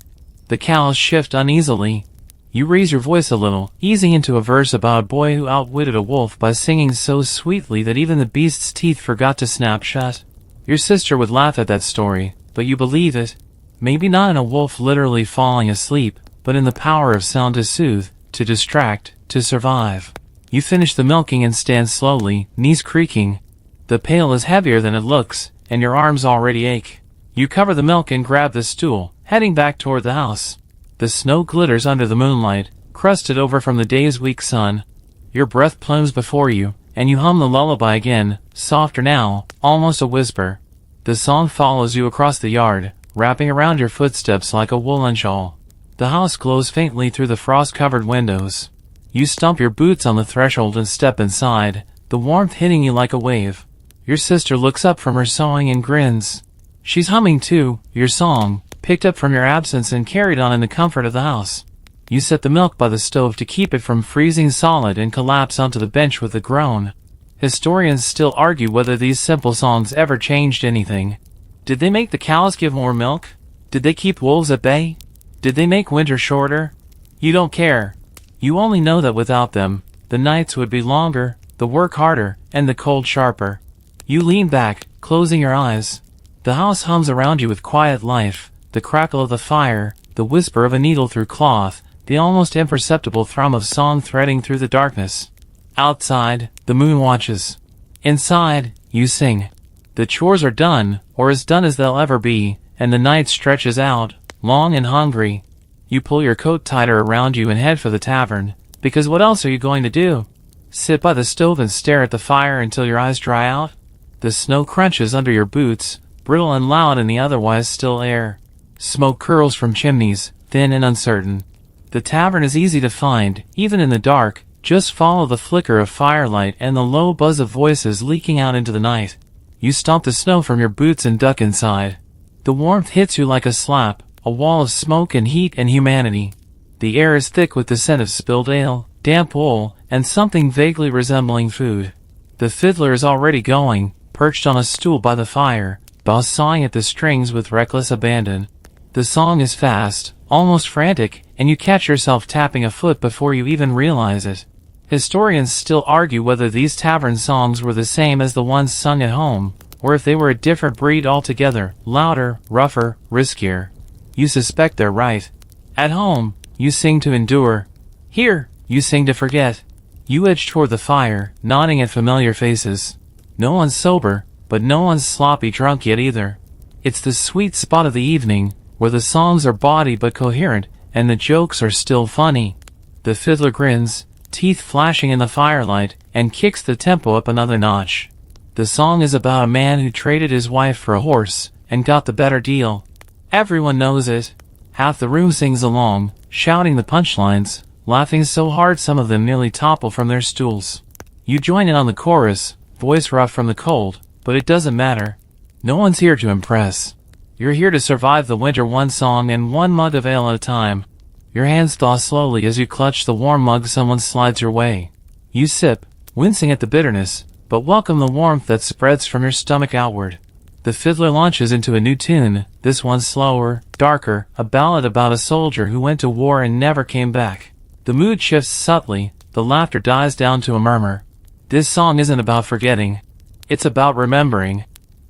The cows shift uneasily. You raise your voice a little, easing into a verse about a boy who outwitted a wolf by singing so sweetly that even the beast's teeth forgot to snap shut. Your sister would laugh at that story, but you believe it. Maybe not in a wolf literally falling asleep, but in the power of sound to soothe, to distract, to survive. You finish the milking and stand slowly, knees creaking. The pail is heavier than it looks, and your arms already ache. You cover the milk and grab the stool, heading back toward the house. The snow glitters under the moonlight, crusted over from the day's weak sun. Your breath plumes before you, and you hum the lullaby again, softer now, almost a whisper. The song follows you across the yard, wrapping around your footsteps like a woolen shawl. The house glows faintly through the frost-covered windows. You stomp your boots on the threshold and step inside, the warmth hitting you like a wave. Your sister looks up from her sewing and grins. She's humming too, your song, picked up from your absence and carried on in the comfort of the house. You set the milk by the stove to keep it from freezing solid and collapse onto the bench with a groan. Historians still argue whether these simple songs ever changed anything. Did they make the cows give more milk? Did they keep wolves at bay? Did they make winter shorter? You don't care. You only know that without them, the nights would be longer, the work harder, and the cold sharper. You lean back, closing your eyes. The house hums around you with quiet life, the crackle of the fire, the whisper of a needle through cloth, the almost imperceptible thrum of song threading through the darkness. Outside, the moon watches. Inside, you sing. The chores are done, or as done as they'll ever be, and the night stretches out, long and hungry. You pull your coat tighter around you and head for the tavern, because what else are you going to do? Sit by the stove and stare at the fire until your eyes dry out? The snow crunches under your boots, brittle and loud in the otherwise still air. Smoke curls from chimneys, thin and uncertain. The tavern is easy to find, even in the dark. Just follow the flicker of firelight and the low buzz of voices leaking out into the night. You stomp the snow from your boots and duck inside. The warmth hits you like a slap, a wall of smoke and heat and humanity. The air is thick with the scent of spilled ale, damp wool, and something vaguely resembling food. The fiddler is already going, perched on a stool by the fire, boss sawing at the strings with reckless abandon. The song is fast, almost frantic, and you catch yourself tapping a foot before you even realize it. Historians still argue whether these tavern songs were the same as the ones sung at home, or if they were a different breed altogether, louder, rougher, riskier. You suspect they're right. At home, you sing to endure. Here, you sing to forget. You edge toward the fire, nodding at familiar faces. No one's sober, but no one's sloppy drunk yet either. It's the sweet spot of the evening, where the songs are bawdy but coherent, and the jokes are still funny. The fiddler grins, teeth flashing in the firelight, and kicks the tempo up another notch. The song is about a man who traded his wife for a horse, and got the better deal. Everyone knows it. Half the room sings along, shouting the punchlines, laughing so hard some of them nearly topple from their stools. You join in on the chorus, voice rough from the cold, but it doesn't matter. No one's here to impress. You're here to survive the winter one song and one mug of ale at a time. Your hands thaw slowly as you clutch the warm mug someone slides your way. You sip, wincing at the bitterness, but welcome the warmth that spreads from your stomach outward. The fiddler launches into a new tune, this one slower, darker, a ballad about a soldier who went to war and never came back. The mood shifts subtly, the laughter dies down to a murmur. This song isn't about forgetting. It's about remembering.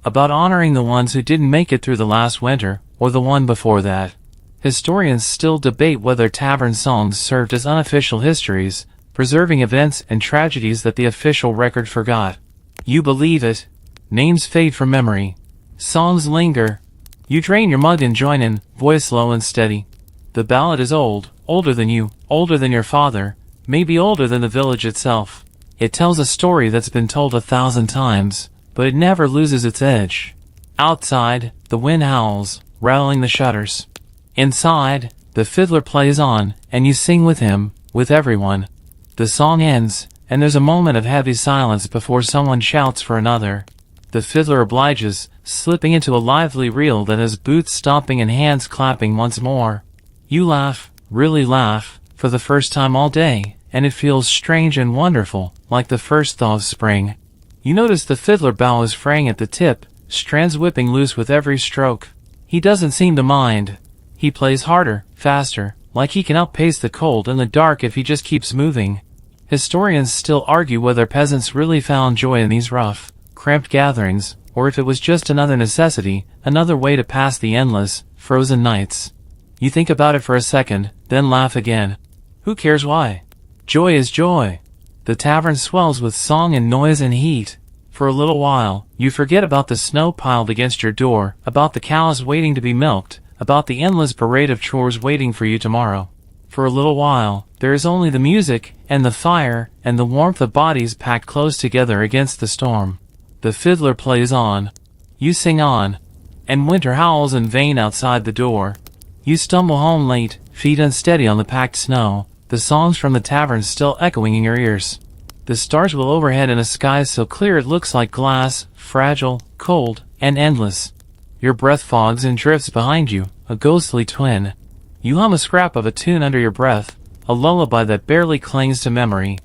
About honoring the ones who didn't make it through the last winter, or the one before that. Historians still debate whether tavern songs served as unofficial histories, preserving events and tragedies that the official record forgot. You believe it. Names fade from memory. Songs linger. You drain your mug and join in, voice low and steady. The ballad is old, older than you, older than your father, maybe older than the village itself. It tells a story that's been told 1,000 times, but it never loses its edge. Outside, the wind howls, rattling the shutters. Inside, the fiddler plays on, and you sing with him, with everyone. The song ends, and there's a moment of heavy silence before someone shouts for another. The fiddler obliges, slipping into a lively reel that has boots stomping and hands clapping once more. You laugh, really laugh, for the first time all day, and it feels strange and wonderful, like the first thaw of spring. You notice the fiddler bow is fraying at the tip, strands whipping loose with every stroke. He doesn't seem to mind. He plays harder, faster, like he can outpace the cold and the dark if he just keeps moving. Historians still argue whether peasants really found joy in these rough, cramped gatherings, or if it was just another necessity, another way to pass the endless, frozen nights. You think about it for a second, then laugh again. Who cares why? Joy is joy. The tavern swells with song and noise and heat. For a little while, you forget about the snow piled against your door, about the cows waiting to be milked, about the endless parade of chores waiting for you tomorrow. For a little while, there is only the music, and the fire, and the warmth of bodies packed close together against the storm. The fiddler plays on. You sing on. And winter howls in vain outside the door. You stumble home late, feet unsteady on the packed snow, the songs from the tavern still echoing in your ears. The stars will overhead in a sky so clear it looks like glass, fragile, cold, and endless. Your breath fogs and drifts behind you, a ghostly twin. You hum a scrap of a tune under your breath, a lullaby that barely clings to memory.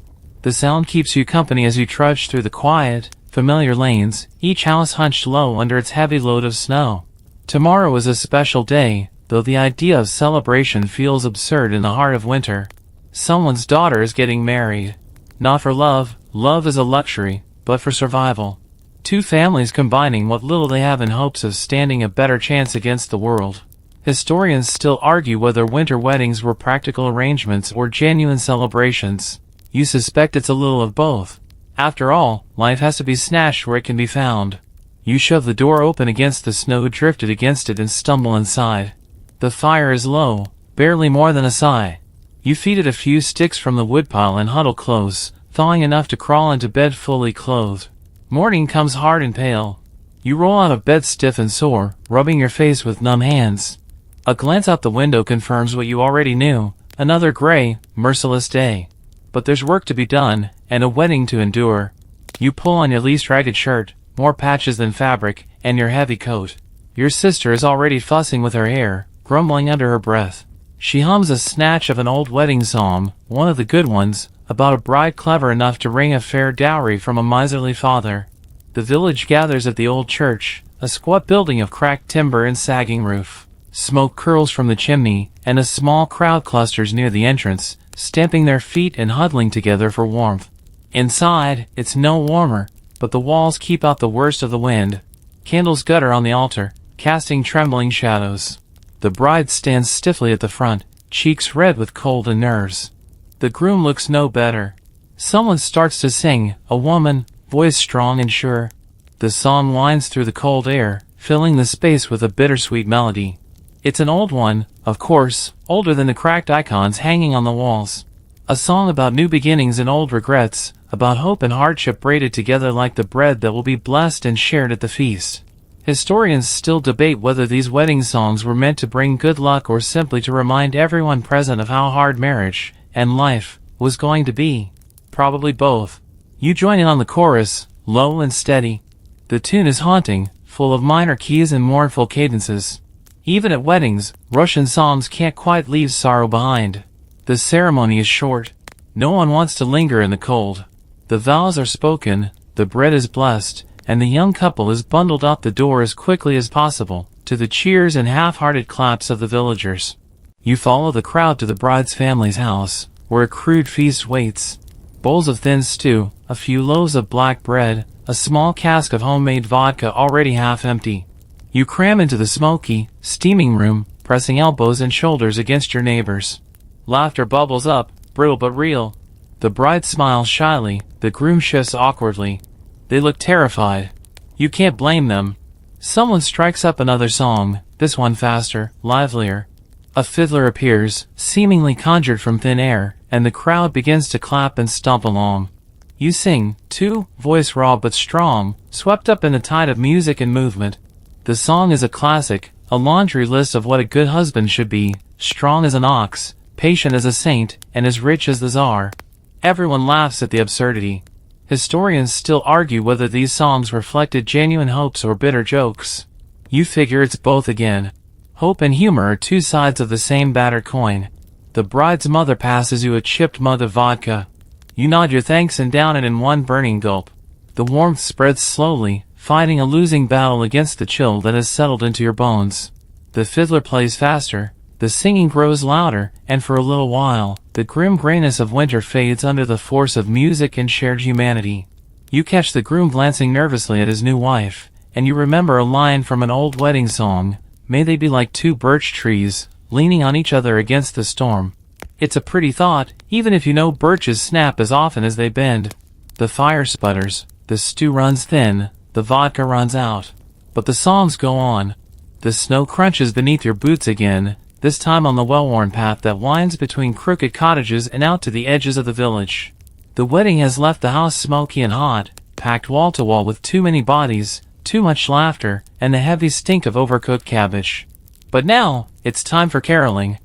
The sound keeps you company as you trudge through the quiet, familiar lanes, each house hunched low under its heavy load of snow. Tomorrow is a special day, though the idea of celebration feels absurd in the heart of winter. Someone's daughter is getting married. Not for love, love is a luxury, but for survival. Two families combining what little they have in hopes of standing a better chance against the world. Historians still argue whether winter weddings were practical arrangements or genuine celebrations. You suspect it's a little of both. After all, life has to be snatched where it can be found. You shove the door open against the snow drifted against it and stumble inside. The fire is low, barely more than a sigh. You feed it a few sticks from the woodpile and huddle close, thawing enough to crawl into bed fully clothed. Morning comes hard and pale. You roll out of bed stiff and sore, rubbing your face with numb hands. A glance out the window confirms what you already knew, another gray, merciless day. But there's work to be done, and a wedding to endure. You pull on your least ragged shirt, more patches than fabric, and your heavy coat. Your sister is already fussing with her hair, grumbling under her breath. She hums a snatch of an old wedding psalm, one of the good ones, about a bride clever enough to wring a fair dowry from a miserly father. The village gathers at the old church, a squat building of cracked timber and sagging roof. Smoke curls from the chimney, and a small crowd clusters near the entrance, stamping their feet and huddling together for warmth. Inside, it's no warmer, but the walls keep out the worst of the wind. Candles gutter on the altar, casting trembling shadows. The bride stands stiffly at the front, cheeks red with cold and nerves. The groom looks no better. Someone starts to sing, a woman, voice strong and sure. The song winds through the cold air, filling the space with a bittersweet melody. It's an old one, of course, older than the cracked icons hanging on the walls. A song about new beginnings and old regrets, about hope and hardship braided together like the bread that will be blessed and shared at the feast. Historians still debate whether these wedding songs were meant to bring good luck or simply to remind everyone present of how hard marriage, and life, was going to be. Probably both. You join in on the chorus, low and steady. The tune is haunting, full of minor keys and mournful cadences. Even at weddings, Russian songs can't quite leave sorrow behind. The ceremony is short. No one wants to linger in the cold. The vows are spoken, the bread is blessed, and the young couple is bundled out the door as quickly as possible, to the cheers and half-hearted claps of the villagers. You follow the crowd to the bride's family's house, where a crude feast waits. Bowls of thin stew, a few loaves of black bread, a small cask of homemade vodka already half empty. You cram into the smoky, steaming room, pressing elbows and shoulders against your neighbors. Laughter bubbles up, brittle but real. The bride smiles shyly, the groom shifts awkwardly. They look terrified. You can't blame them. Someone strikes up another song, this one faster, livelier. A fiddler appears, seemingly conjured from thin air, and the crowd begins to clap and stomp along. You sing, too, voice raw but strong, swept up in a tide of music and movement. The song is a classic, a laundry list of what a good husband should be, strong as an ox, patient as a saint, and as rich as the Tsar. Everyone laughs at the absurdity. Historians still argue whether these songs reflected genuine hopes or bitter jokes. You figure it's both again. Hope and humor are two sides of the same battered coin. The bride's mother passes you a chipped mug of vodka. You nod your thanks and down it in one burning gulp. The warmth spreads slowly, fighting a losing battle against the chill that has settled into your bones. The fiddler plays faster, The singing grows louder, and for a little while, the grim grayness of winter fades under the force of music and shared humanity. You catch the groom glancing nervously at his new wife, and you remember a line from an old wedding song, "May they be like two birch trees, leaning on each other against the storm." It's a pretty thought, even if you know birches snap as often as they bend. The fire sputters, the stew runs thin, the vodka runs out. But the songs go on. The snow crunches beneath your boots again, this time on the well-worn path that winds between crooked cottages and out to the edges of the village. The wedding has left the house smoky and hot, packed wall-to-wall with too many bodies, too much laughter, and the heavy stink of overcooked cabbage. But now, it's time for caroling.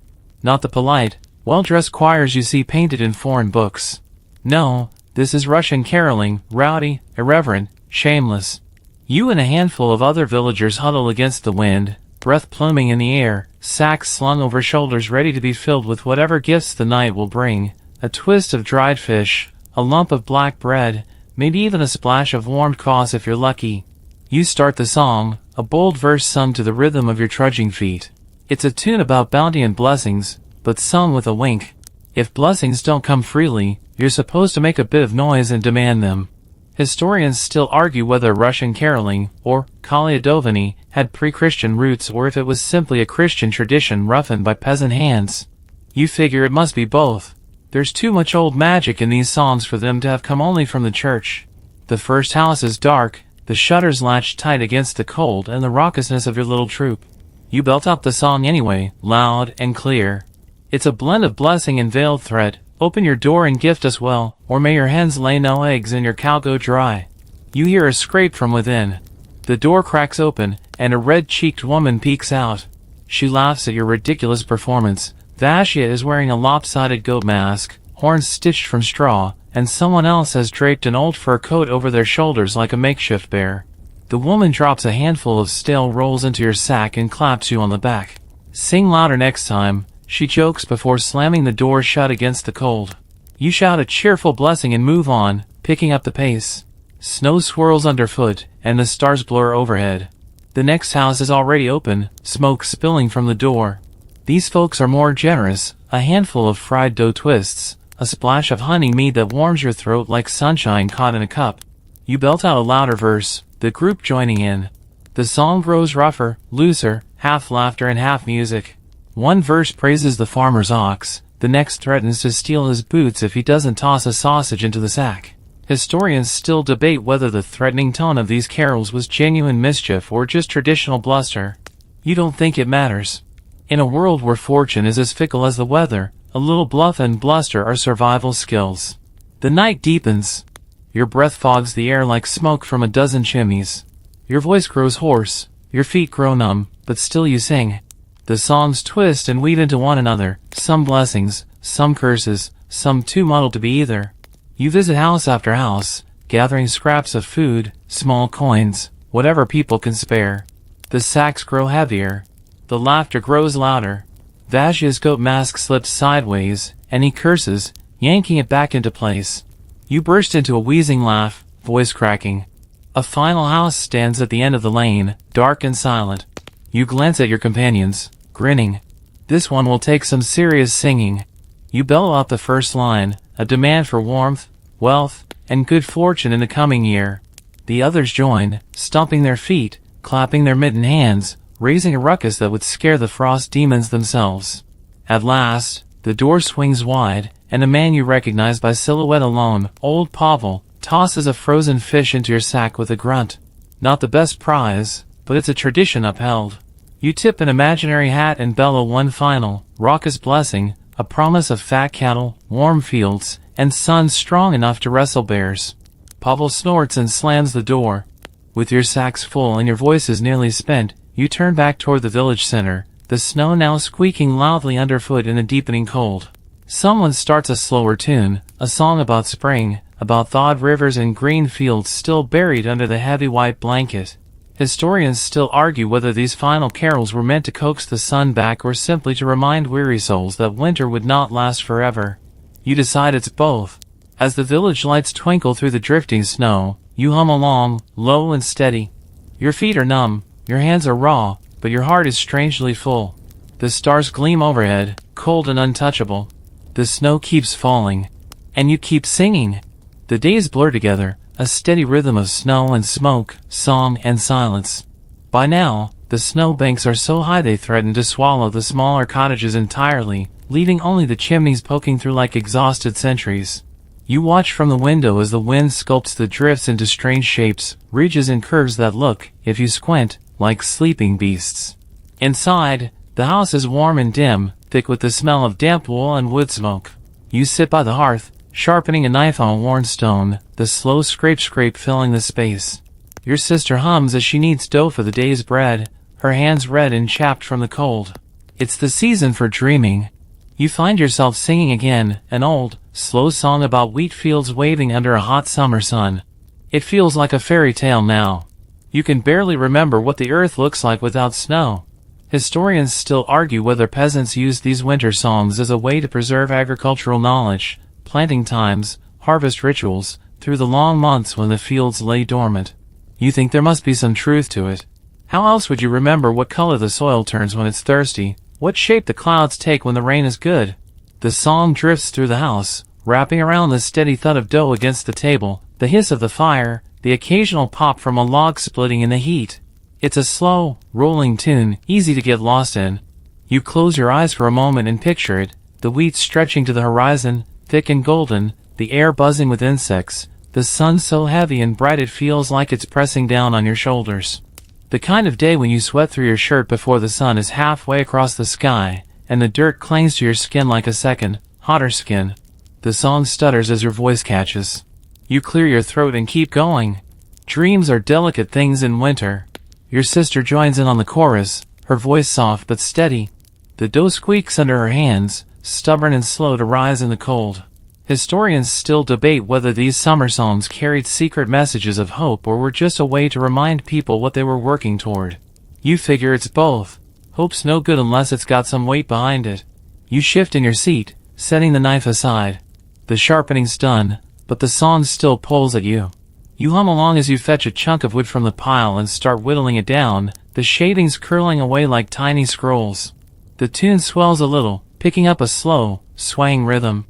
Not the polite, well-dressed choirs you see painted in foreign books. No, this is Russian caroling, rowdy, irreverent, shameless. You and a handful of other villagers huddle against the wind, breath pluming in the air, sacks slung over shoulders ready to be filled with whatever gifts the night will bring, a twist of dried fish, a lump of black bread, maybe even a splash of warmed kvass if you're lucky. You start the song, a bold verse sung to the rhythm of your trudging feet. It's a tune about bounty and blessings, but sung with a wink. If blessings don't come freely, you're supposed to make a bit of noise and demand them. Historians still argue whether Russian caroling, or kolyadovany, had pre-Christian roots or if it was simply a Christian tradition roughened by peasant hands. You figure it must be both. There's too much old magic in these songs for them to have come only from the church. The first house is dark, the shutters latched tight against the cold and the raucousness of your little troop. You belt out the song anyway, loud and clear. It's a blend of blessing and veiled threat. Open your door and gift us well, or may your hens lay no eggs and your cow go dry. You hear a scrape from within. The door cracks open, and a red-cheeked woman peeks out. She laughs at your ridiculous performance. Vasya is wearing a lopsided goat mask, horns stitched from straw, and someone else has draped an old fur coat over their shoulders like a makeshift bear. The woman drops a handful of stale rolls into your sack and claps you on the back. "Sing louder next time," she jokes before slamming the door shut against the cold. You shout a cheerful blessing and move on, picking up the pace. Snow swirls underfoot, and the stars blur overhead. The next house is already open, smoke spilling from the door. These folks are more generous, a handful of fried dough twists, a splash of honey mead that warms your throat like sunshine caught in a cup. You belt out a louder verse, the group joining in. The song grows rougher, looser, half laughter and half music. One verse praises the farmer's ox, the next threatens to steal his boots if he doesn't toss a sausage into the sack. Historians still debate whether the threatening tone of these carols was genuine mischief or just traditional bluster. You don't think it matters. In a world where fortune is as fickle as the weather, a little bluff and bluster are survival skills. The night deepens. Your breath fogs the air like smoke from a dozen chimneys. Your voice grows hoarse, your feet grow numb, but still you sing. The songs twist and weave into one another, some blessings, some curses, some too muddled to be either. You visit house after house, gathering scraps of food, small coins, whatever people can spare. The sacks grow heavier. The laughter grows louder. Vasya's goat mask slips sideways, and he curses, yanking it back into place. You burst into a wheezing laugh, voice cracking. A final house stands at the end of the lane, dark and silent. You glance at your companions, grinning. This one will take some serious singing. You bellow out the first line, a demand for warmth, wealth, and good fortune in the coming year. The others join, stomping their feet, clapping their mittened hands, raising a ruckus that would scare the frost demons themselves. At last, the door swings wide, and a man you recognize by silhouette alone, old Pavel, tosses a frozen fish into your sack with a grunt. Not the best prize, but it's a tradition upheld. You tip an imaginary hat and bellow one final, raucous blessing, a promise of fat cattle, warm fields, and sons strong enough to wrestle bears. Pavel snorts and slams the door. With your sacks full and your voices nearly spent, you turn back toward the village center, the snow now squeaking loudly underfoot in the deepening cold. Someone starts a slower tune, a song about spring, about thawed rivers and green fields still buried under the heavy white blanket. Historians still argue whether these final carols were meant to coax the sun back or simply to remind weary souls that winter would not last forever. You decide it's both. As the village lights twinkle through the drifting snow, you hum along, low and steady. Your feet are numb, your hands are raw, but your heart is strangely full. The stars gleam overhead, cold and untouchable. The snow keeps falling. And you keep singing. The days blur together, a steady rhythm of snow and smoke, song and silence. By now, the snow banks are so high they threaten to swallow the smaller cottages entirely, leaving only the chimneys poking through like exhausted sentries. You watch from the window as the wind sculpts the drifts into strange shapes, ridges and curves that look, if you squint, like sleeping beasts. Inside, the house is warm and dim, thick with the smell of damp wool and wood smoke. You sit by the hearth, sharpening a knife on a worn stone, the slow scrape filling the space. Your sister hums as she kneads dough for the day's bread, her hands red and chapped from the cold. It's the season for dreaming. You find yourself singing again, an old, slow song about wheat fields waving under a hot summer sun. It feels like a fairy tale now. You can barely remember what the earth looks like without snow. Historians still argue whether peasants used these winter songs as a way to preserve agricultural knowledge, planting times, harvest rituals, through the long months when the fields lay dormant. You think there must be some truth to it. How else would you remember what color the soil turns when it's thirsty, what shape the clouds take when the rain is good? The song drifts through the house, wrapping around the steady thud of dough against the table, the hiss of the fire, the occasional pop from a log splitting in the heat. It's a slow, rolling tune, easy to get lost in. You close your eyes for a moment and picture it, the wheat stretching to the horizon, thick and golden, the air buzzing with insects, the sun so heavy and bright it feels like it's pressing down on your shoulders. The kind of day when you sweat through your shirt before the sun is halfway across the sky, and the dirt clings to your skin like a second, hotter skin. The song stutters as your voice catches. You clear your throat and keep going. Dreams are delicate things in winter. Your sister joins in on the chorus, her voice soft but steady. The dough squeaks under her hands, stubborn and slow to rise in the cold. Historians still debate whether these summer songs carried secret messages of hope or were just a way to remind people what they were working toward. You figure it's both. Hope's no good unless it's got some weight behind it. You shift in your seat, setting the knife aside. The sharpening's done, but the song still pulls at you. You hum along as you fetch a chunk of wood from the pile and start whittling it down, the shavings curling away like tiny scrolls. The tune swells a little, picking up a slow, swaying rhythm.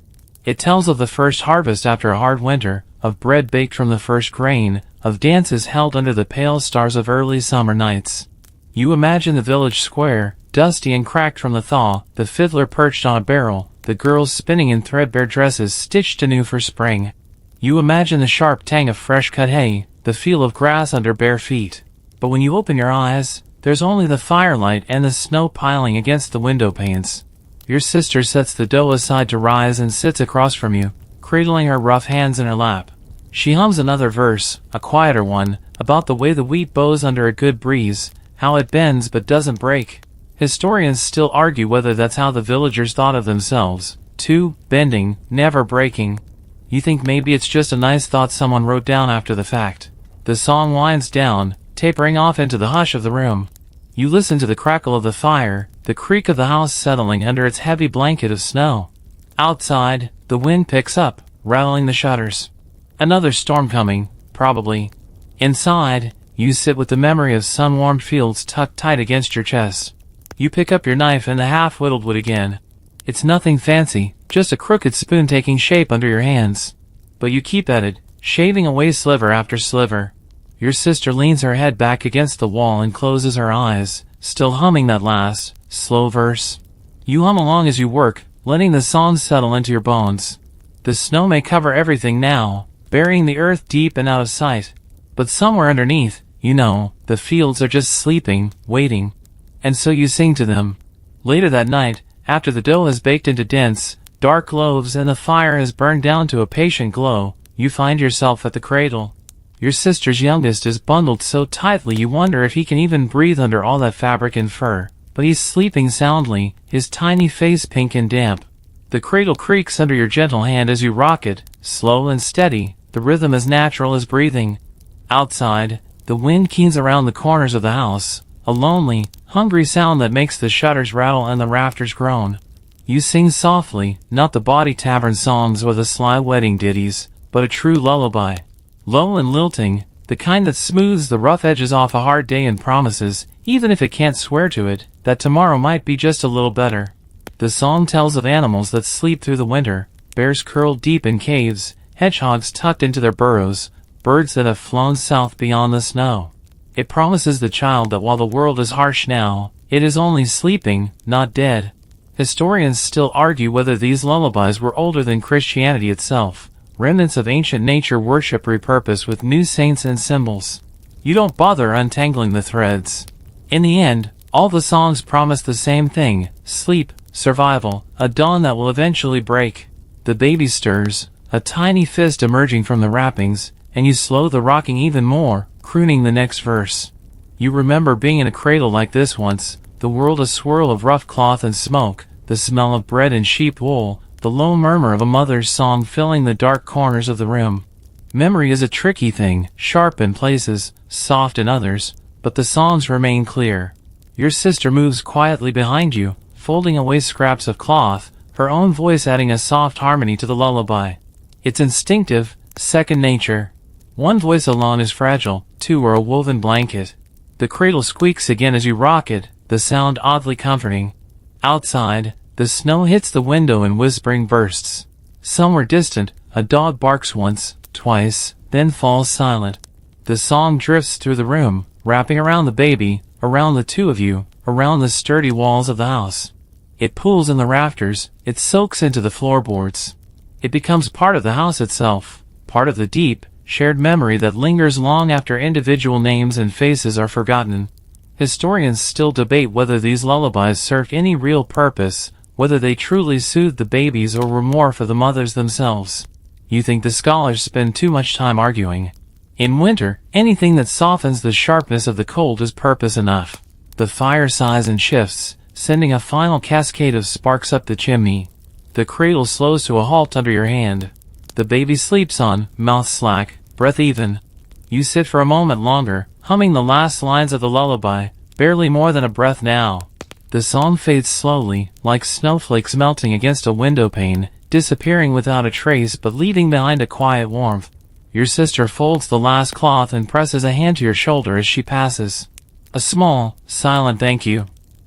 It tells of the first harvest after a hard winter, of bread baked from the first grain, of dances held under the pale stars of early summer nights. You imagine the village square, dusty and cracked from the thaw, the fiddler perched on a barrel, the girls spinning in threadbare dresses stitched anew for spring. You imagine the sharp tang of fresh-cut hay, the feel of grass under bare feet. But when you open your eyes, there's only the firelight and the snow piling against the window panes. Your sister sets the dough aside to rise and sits across from you, cradling her rough hands in her lap. She hums another verse, a quieter one, about the way the wheat bows under a good breeze, how it bends but doesn't break. Historians still argue whether that's how the villagers thought of themselves, too, bending, never breaking. You think maybe it's just a nice thought someone wrote down after the fact. The song winds down, tapering off into the hush of the room. You listen to the crackle of the fire, the creak of the house settling under its heavy blanket of snow. Outside, the wind picks up, rattling the shutters. Another storm coming, probably. Inside, you sit with the memory of sun-warmed fields tucked tight against your chest. You pick up your knife and the half-whittled wood again. It's nothing fancy, just a crooked spoon taking shape under your hands. But you keep at it, shaving away sliver after sliver. Your sister leans her head back against the wall and closes her eyes, still humming that last, slow verse. You hum along as you work, letting the song settle into your bones. The snow may cover everything now, burying the earth deep and out of sight. But somewhere underneath, you know, the fields are just sleeping, waiting. And so you sing to them. Later that night, after the dough has baked into dense, dark loaves and the fire has burned down to a patient glow, you find yourself at the cradle. Your sister's youngest is bundled so tightly you wonder if he can even breathe under all that fabric and fur, but he's sleeping soundly, his tiny face pink and damp. The cradle creaks under your gentle hand as you rock it, slow and steady, the rhythm as natural as breathing. Outside, the wind keens around the corners of the house, a lonely, hungry sound that makes the shutters rattle and the rafters groan. You sing softly, not the bawdy tavern songs or the sly wedding ditties, but a true lullaby. Low and lilting, the kind that smooths the rough edges off a hard day and promises, even if it can't swear to it, that tomorrow might be just a little better. The song tells of animals that sleep through the winter, bears curled deep in caves, hedgehogs tucked into their burrows, birds that have flown south beyond the snow. It promises the child that while the world is harsh now, it is only sleeping, not dead. Historians still argue whether these lullabies were older than Christianity itself, remnants of ancient nature worship repurposed with new saints and symbols. You don't bother untangling the threads. In the end, all the songs promise the same thing: sleep, survival, a dawn that will eventually break. The baby stirs, a tiny fist emerging from the wrappings, and you slow the rocking even more, crooning the next verse. You remember being in a cradle like this once, the world a swirl of rough cloth and smoke, the smell of bread and sheep wool, the low murmur of a mother's song filling the dark corners of the room. Memory is a tricky thing, sharp in places, soft in others, but the songs remain clear. Your sister moves quietly behind you, folding away scraps of cloth, her own voice adding a soft harmony to the lullaby. It's instinctive, second nature. One voice alone is fragile, two are a woven blanket. The cradle squeaks again as you rock it, the sound oddly comforting. Outside, the snow hits the window in whispering bursts. Somewhere distant, a dog barks once, twice, then falls silent. The song drifts through the room, wrapping around the baby, around the two of you, around the sturdy walls of the house. It pools in the rafters, it soaks into the floorboards. It becomes part of the house itself, part of the deep, shared memory that lingers long after individual names and faces are forgotten. Historians still debate whether these lullabies served any real purpose, whether they truly soothed the babies or were more for the mothers themselves. You think the scholars spend too much time arguing. In winter, anything that softens the sharpness of the cold is purpose enough. The fire sighs and shifts, sending a final cascade of sparks up the chimney. The cradle slows to a halt under your hand. The baby sleeps on, mouth slack, breath even. You sit for a moment longer, humming the last lines of the lullaby, barely more than a breath now. The song fades slowly, like snowflakes melting against a window pane, disappearing without a trace but leaving behind a quiet warmth. Your sister folds the last cloth and presses a hand to your shoulder as she passes. A small, silent thank you.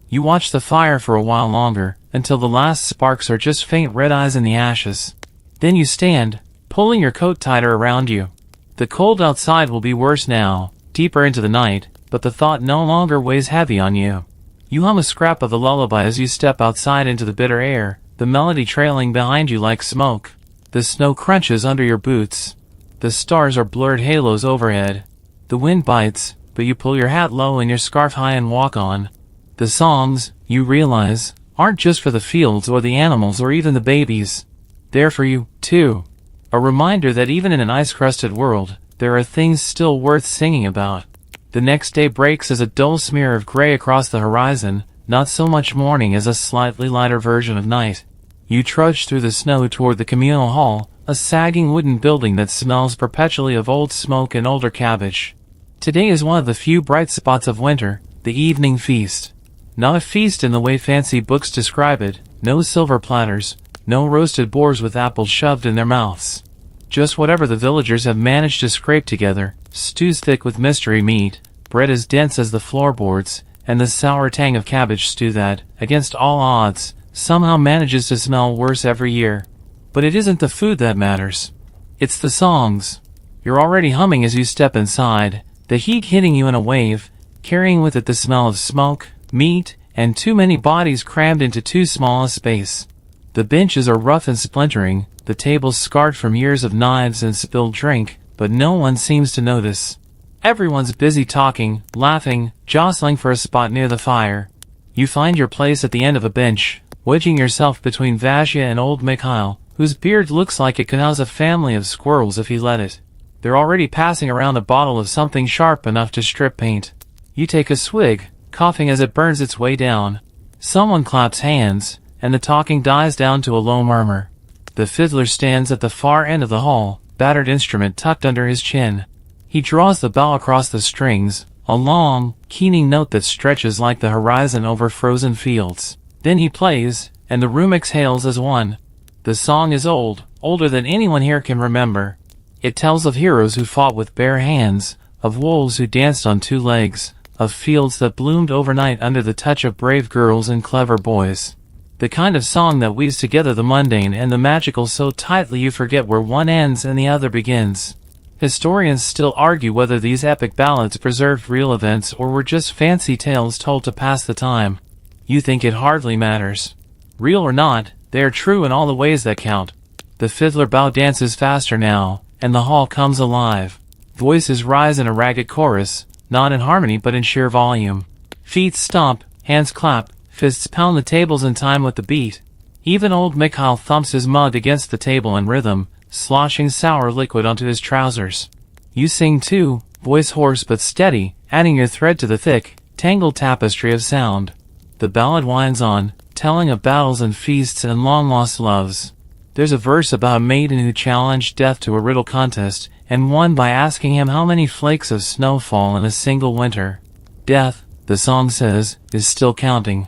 You watch the fire for a while longer, until the last sparks are just faint red eyes in the ashes. Then you stand, pulling your coat tighter around you. The cold outside will be worse now, deeper into the night, but the thought no longer weighs heavy on you. You hum a scrap of the lullaby as you step outside into the bitter air, the melody trailing behind you like smoke. The snow crunches under your boots. The stars are blurred halos overhead. The wind bites, but you pull your hat low and your scarf high and walk on. The songs, you realize, aren't just for the fields or the animals or even the babies. They're for you, too. A reminder that even in an ice-crusted world, there are things still worth singing about. The next day breaks as a dull smear of gray across the horizon, not so much morning as a slightly lighter version of night. You trudge through the snow toward the communal hall, a sagging wooden building that smells perpetually of old smoke and older cabbage. Today is one of the few bright spots of winter, the evening feast. Not a feast in the way fancy books describe it, no silver platters, no roasted boars with apples shoved in their mouths. Just whatever the villagers have managed to scrape together, stews thick with mystery meat, bread as dense as the floorboards, and the sour tang of cabbage stew that, against all odds, somehow manages to smell worse every year. But it isn't the food that matters. It's the songs. You're already humming as you step inside, the heat hitting you in a wave, carrying with it the smell of smoke, meat, and too many bodies crammed into too small a space. The benches are rough and splintering, the tables scarred from years of knives and spilled drink, but no one seems to notice. Everyone's busy talking, laughing, jostling for a spot near the fire. You find your place at the end of a bench, wedging yourself between Vasya and old Mikhail, whose beard looks like it could house a family of squirrels if he let it. They're already passing around a bottle of something sharp enough to strip paint. You take a swig, coughing as it burns its way down. Someone claps hands, and the talking dies down to a low murmur. The fiddler stands at the far end of the hall, battered instrument tucked under his chin. He draws the bow across the strings, a long, keening note that stretches like the horizon over frozen fields. Then he plays, and the room exhales as one. The song is old, older than anyone here can remember. It tells of heroes who fought with bare hands, of wolves who danced on two legs, of fields that bloomed overnight under the touch of brave girls and clever boys. The kind of song that weaves together the mundane and the magical so tightly you forget where one ends and the other begins. Historians still argue whether these epic ballads preserved real events or were just fancy tales told to pass the time. You think it hardly matters. Real or not, they are true in all the ways that count. The fiddler bow dances faster now, and the hall comes alive. Voices rise in a ragged chorus, not in harmony but in sheer volume. Feet stomp, hands clap, fists pound the tables in time with the beat. Even old Mikhail thumps his mug against the table in rhythm, sloshing sour liquid onto his trousers. You sing too, voice hoarse but steady, adding your thread to the thick, tangled tapestry of sound. The ballad winds on, telling of battles and feasts and long-lost loves. There's a verse about a maiden who challenged death to a riddle contest, and won by asking him how many flakes of snow fall in a single winter. Death, the song says, is still counting.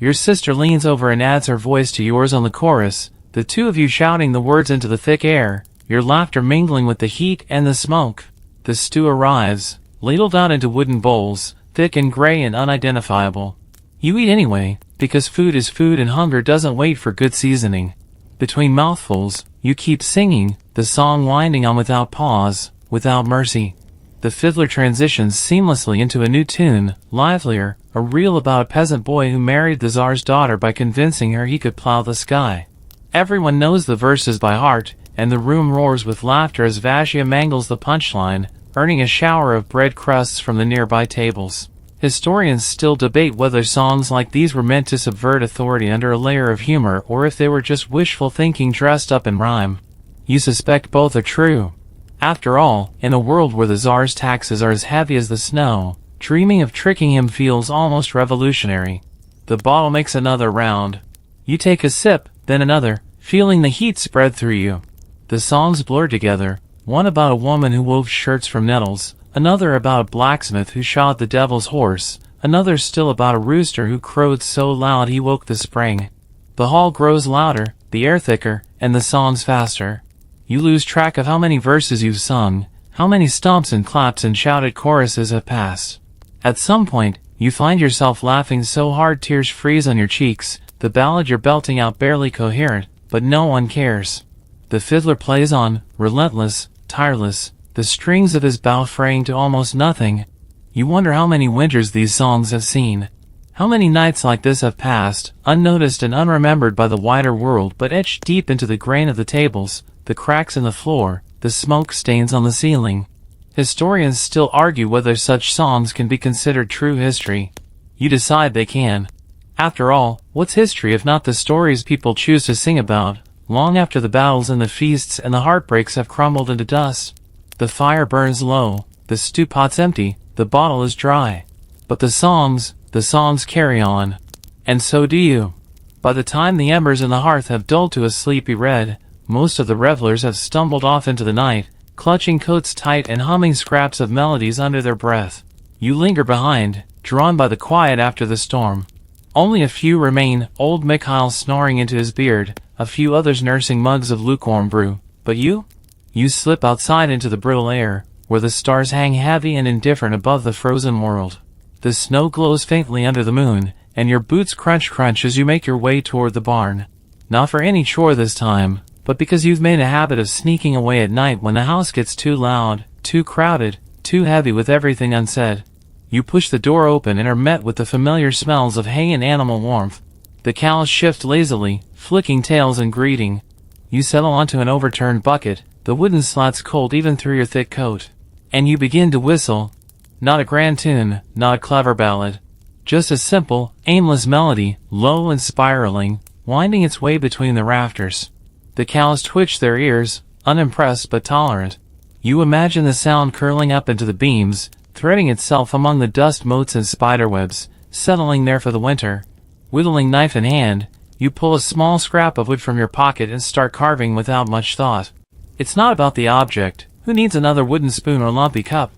Your sister leans over and adds her voice to yours on the chorus, the two of you shouting the words into the thick air, your laughter mingling with the heat and the smoke. The stew arrives, ladled out into wooden bowls, thick and gray and unidentifiable. You eat anyway, because food is food and hunger doesn't wait for good seasoning. Between mouthfuls, you keep singing, the song winding on without pause, without mercy. The fiddler transitions seamlessly into a new tune, livelier, a reel about a peasant boy who married the Tsar's daughter by convincing her he could plow the sky. Everyone knows the verses by heart, and the room roars with laughter as Vashia mangles the punchline, earning a shower of bread crusts from the nearby tables. Historians still debate whether songs like these were meant to subvert authority under a layer of humor or if they were just wishful thinking dressed up in rhyme. You suspect both are true. After all, in a world where the Tsar's taxes are as heavy as the snow, dreaming of tricking him feels almost revolutionary. The bottle makes another round. You take a sip, then another, feeling the heat spread through you. The songs blur together, one about a woman who wove shirts from nettles, another about a blacksmith who shod the devil's horse, another still about a rooster who crowed so loud he woke the spring. The hall grows louder, the air thicker, and the songs faster. You lose track of how many verses you've sung, how many stomps and claps and shouted choruses have passed. At some point, you find yourself laughing so hard tears freeze on your cheeks, the ballad you're belting out barely coherent, but no one cares. The fiddler plays on, relentless, tireless, the strings of his bow fraying to almost nothing. You wonder how many winters these songs have seen. How many nights like this have passed, unnoticed and unremembered by the wider world but etched deep into the grain of the tables, the cracks in the floor, the smoke stains on the ceiling. Historians still argue whether such songs can be considered true history. You decide they can. After all, what's history if not the stories people choose to sing about, long after the battles and the feasts and the heartbreaks have crumbled into dust? The fire burns low, the stew pot's empty, the bottle is dry. But the songs carry on. And so do you. By the time the embers in the hearth have dulled to a sleepy red, most of the revelers have stumbled off into the night, clutching coats tight and humming scraps of melodies under their breath. You linger behind, drawn by the quiet after the storm. Only a few remain, old Mikhail snoring into his beard, a few others nursing mugs of lukewarm brew. But you? You slip outside into the brittle air, where the stars hang heavy and indifferent above the frozen world. The snow glows faintly under the moon, and your boots crunch as you make your way toward the barn. Not for any chore this time, but because you've made a habit of sneaking away at night when the house gets too loud, too crowded, too heavy with everything unsaid. You push the door open and are met with the familiar smells of hay and animal warmth. The cows shift lazily, flicking tails and greeting. You settle onto an overturned bucket, the wooden slats cold even through your thick coat. And you begin to whistle. Not a grand tune, not a clever ballad. Just a simple, aimless melody, low and spiraling, winding its way between the rafters. The cows twitch their ears, unimpressed but tolerant. You imagine the sound curling up into the beams, threading itself among the dust motes and spiderwebs, settling there for the winter. Whittling knife in hand, you pull a small scrap of wood from your pocket and start carving without much thought. It's not about the object. Who needs another wooden spoon or lumpy cup?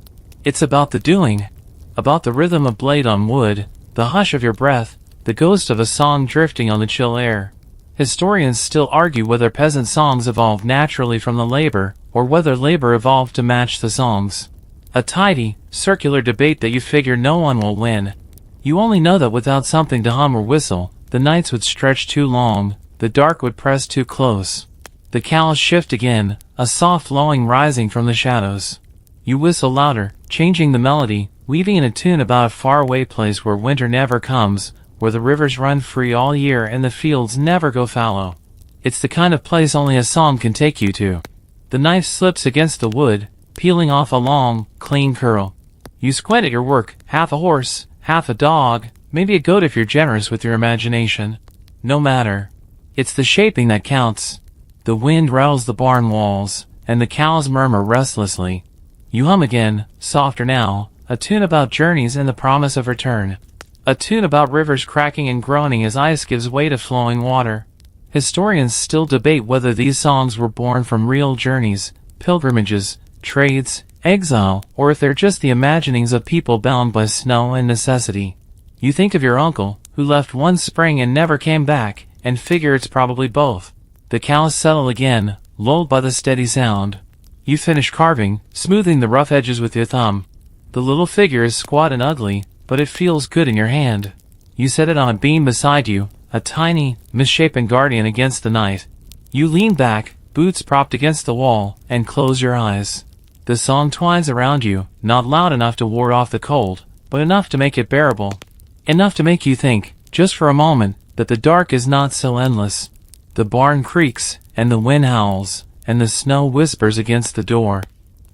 It's about the doing. About the rhythm of blade on wood, the hush of your breath, the ghost of a song drifting on the chill air. Historians still argue whether peasant songs evolved naturally from the labor, or whether labor evolved to match the songs. A tidy, circular debate that you figure no one will win. You only know that without something to hum or whistle, the nights would stretch too long, the dark would press too close. The cows shift again, a soft lowing rising from the shadows. You whistle louder, changing the melody, weaving in a tune about a faraway place where winter never comes, where the rivers run free all year and the fields never go fallow. It's the kind of place only a song can take you to. The knife slips against the wood, peeling off a long, clean curl. You squint at your work, half a horse, half a dog, maybe a goat if you're generous with your imagination. No matter. It's the shaping that counts. The wind rattles the barn walls, and the cows murmur restlessly. You hum again, softer now, a tune about journeys and the promise of return. A tune about rivers cracking and groaning as ice gives way to flowing water. Historians still debate whether these songs were born from real journeys, pilgrimages, trades, exile, or if they're just the imaginings of people bound by snow and necessity. You think of your uncle, who left one spring and never came back, and figure it's probably both. The cows settle again, lulled by the steady sound. You finish carving, smoothing the rough edges with your thumb. The little figure is squat and ugly, but it feels good in your hand. You set it on a beam beside you, a tiny, misshapen guardian against the night. You lean back, boots propped against the wall, and close your eyes. The song twines around you, not loud enough to ward off the cold, but enough to make it bearable. Enough to make you think, just for a moment, that the dark is not so endless. The barn creaks, and the wind howls, and the snow whispers against the door.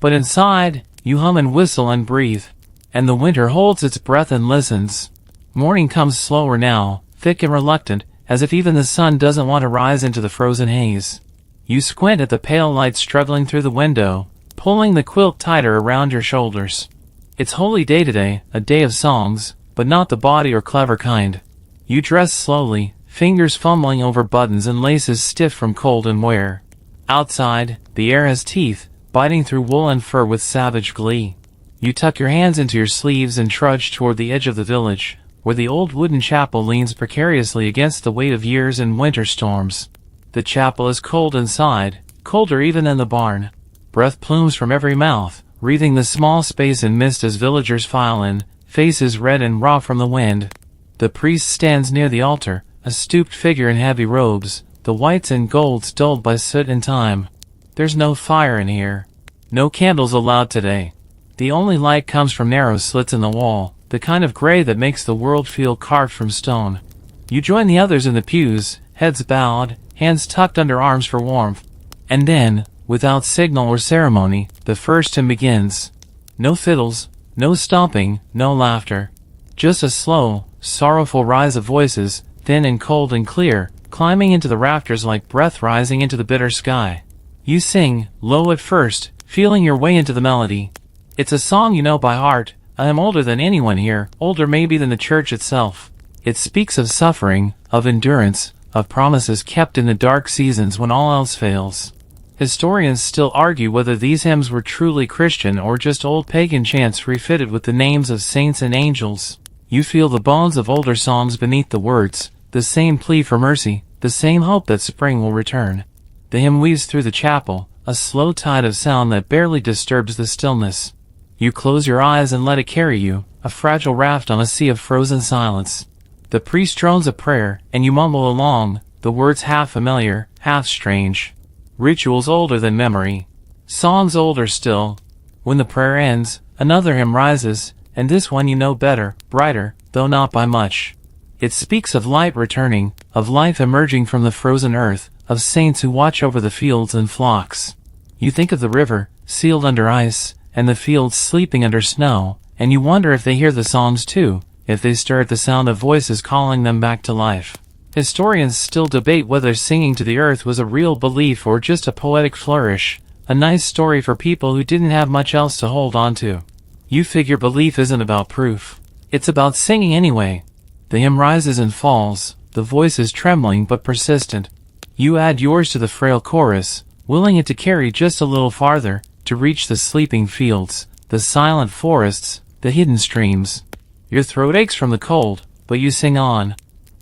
But inside, you hum and whistle and breathe, and the winter holds its breath and listens. Morning comes slower now, thick and reluctant, as if even the sun doesn't want to rise into the frozen haze. You squint at the pale light struggling through the window, pulling the quilt tighter around your shoulders. It's holy day today, a day of songs, but not the bawdy or clever kind. You dress slowly, fingers fumbling over buttons and laces stiff from cold and wear. Outside, the air has teeth, biting through wool and fur with savage glee. You tuck your hands into your sleeves and trudge toward the edge of the village, where the old wooden chapel leans precariously against the weight of years and winter storms. The chapel is cold inside, colder even than the barn. Breath plumes from every mouth, wreathing the small space in mist as villagers file in, faces red and raw from the wind. The priest stands near the altar, a stooped figure in heavy robes, the whites and golds dulled by soot and time. There's no fire in here. No candles allowed today. The only light comes from narrow slits in the wall, the kind of gray that makes the world feel carved from stone. You join the others in the pews, heads bowed, hands tucked under arms for warmth. And then, without signal or ceremony, the first hymn begins. No fiddles, no stomping, no laughter. Just a slow, sorrowful rise of voices, thin and cold and clear, climbing into the rafters like breath rising into the bitter sky. You sing, low at first, feeling your way into the melody. It's a song you know by heart. I am older than anyone here, older maybe than the church itself. It speaks of suffering, of endurance, of promises kept in the dark seasons when all else fails. Historians still argue whether these hymns were truly Christian or just old pagan chants refitted with the names of saints and angels. You feel the bones of older songs beneath the words, the same plea for mercy, the same hope that spring will return. The hymn weaves through the chapel, a slow tide of sound that barely disturbs the stillness. You close your eyes and let it carry you, a fragile raft on a sea of frozen silence. The priest drones a prayer, and you mumble along, the words half familiar, half strange. Rituals older than memory. Songs older still. When the prayer ends, another hymn rises, and this one you know better, brighter, though not by much. It speaks of light returning, of life emerging from the frozen earth, of saints who watch over the fields and flocks. You think of the river, sealed under ice, and the fields sleeping under snow, and you wonder if they hear the songs too, if they stir at the sound of voices calling them back to life. Historians still debate whether singing to the earth was a real belief or just a poetic flourish, a nice story for people who didn't have much else to hold on to. You figure belief isn't about proof. It's about singing anyway. The hymn rises and falls, the voices trembling but persistent. You add yours to the frail chorus, willing it to carry just a little farther, to reach the sleeping fields, the silent forests, the hidden streams. Your throat aches from the cold, but you sing on.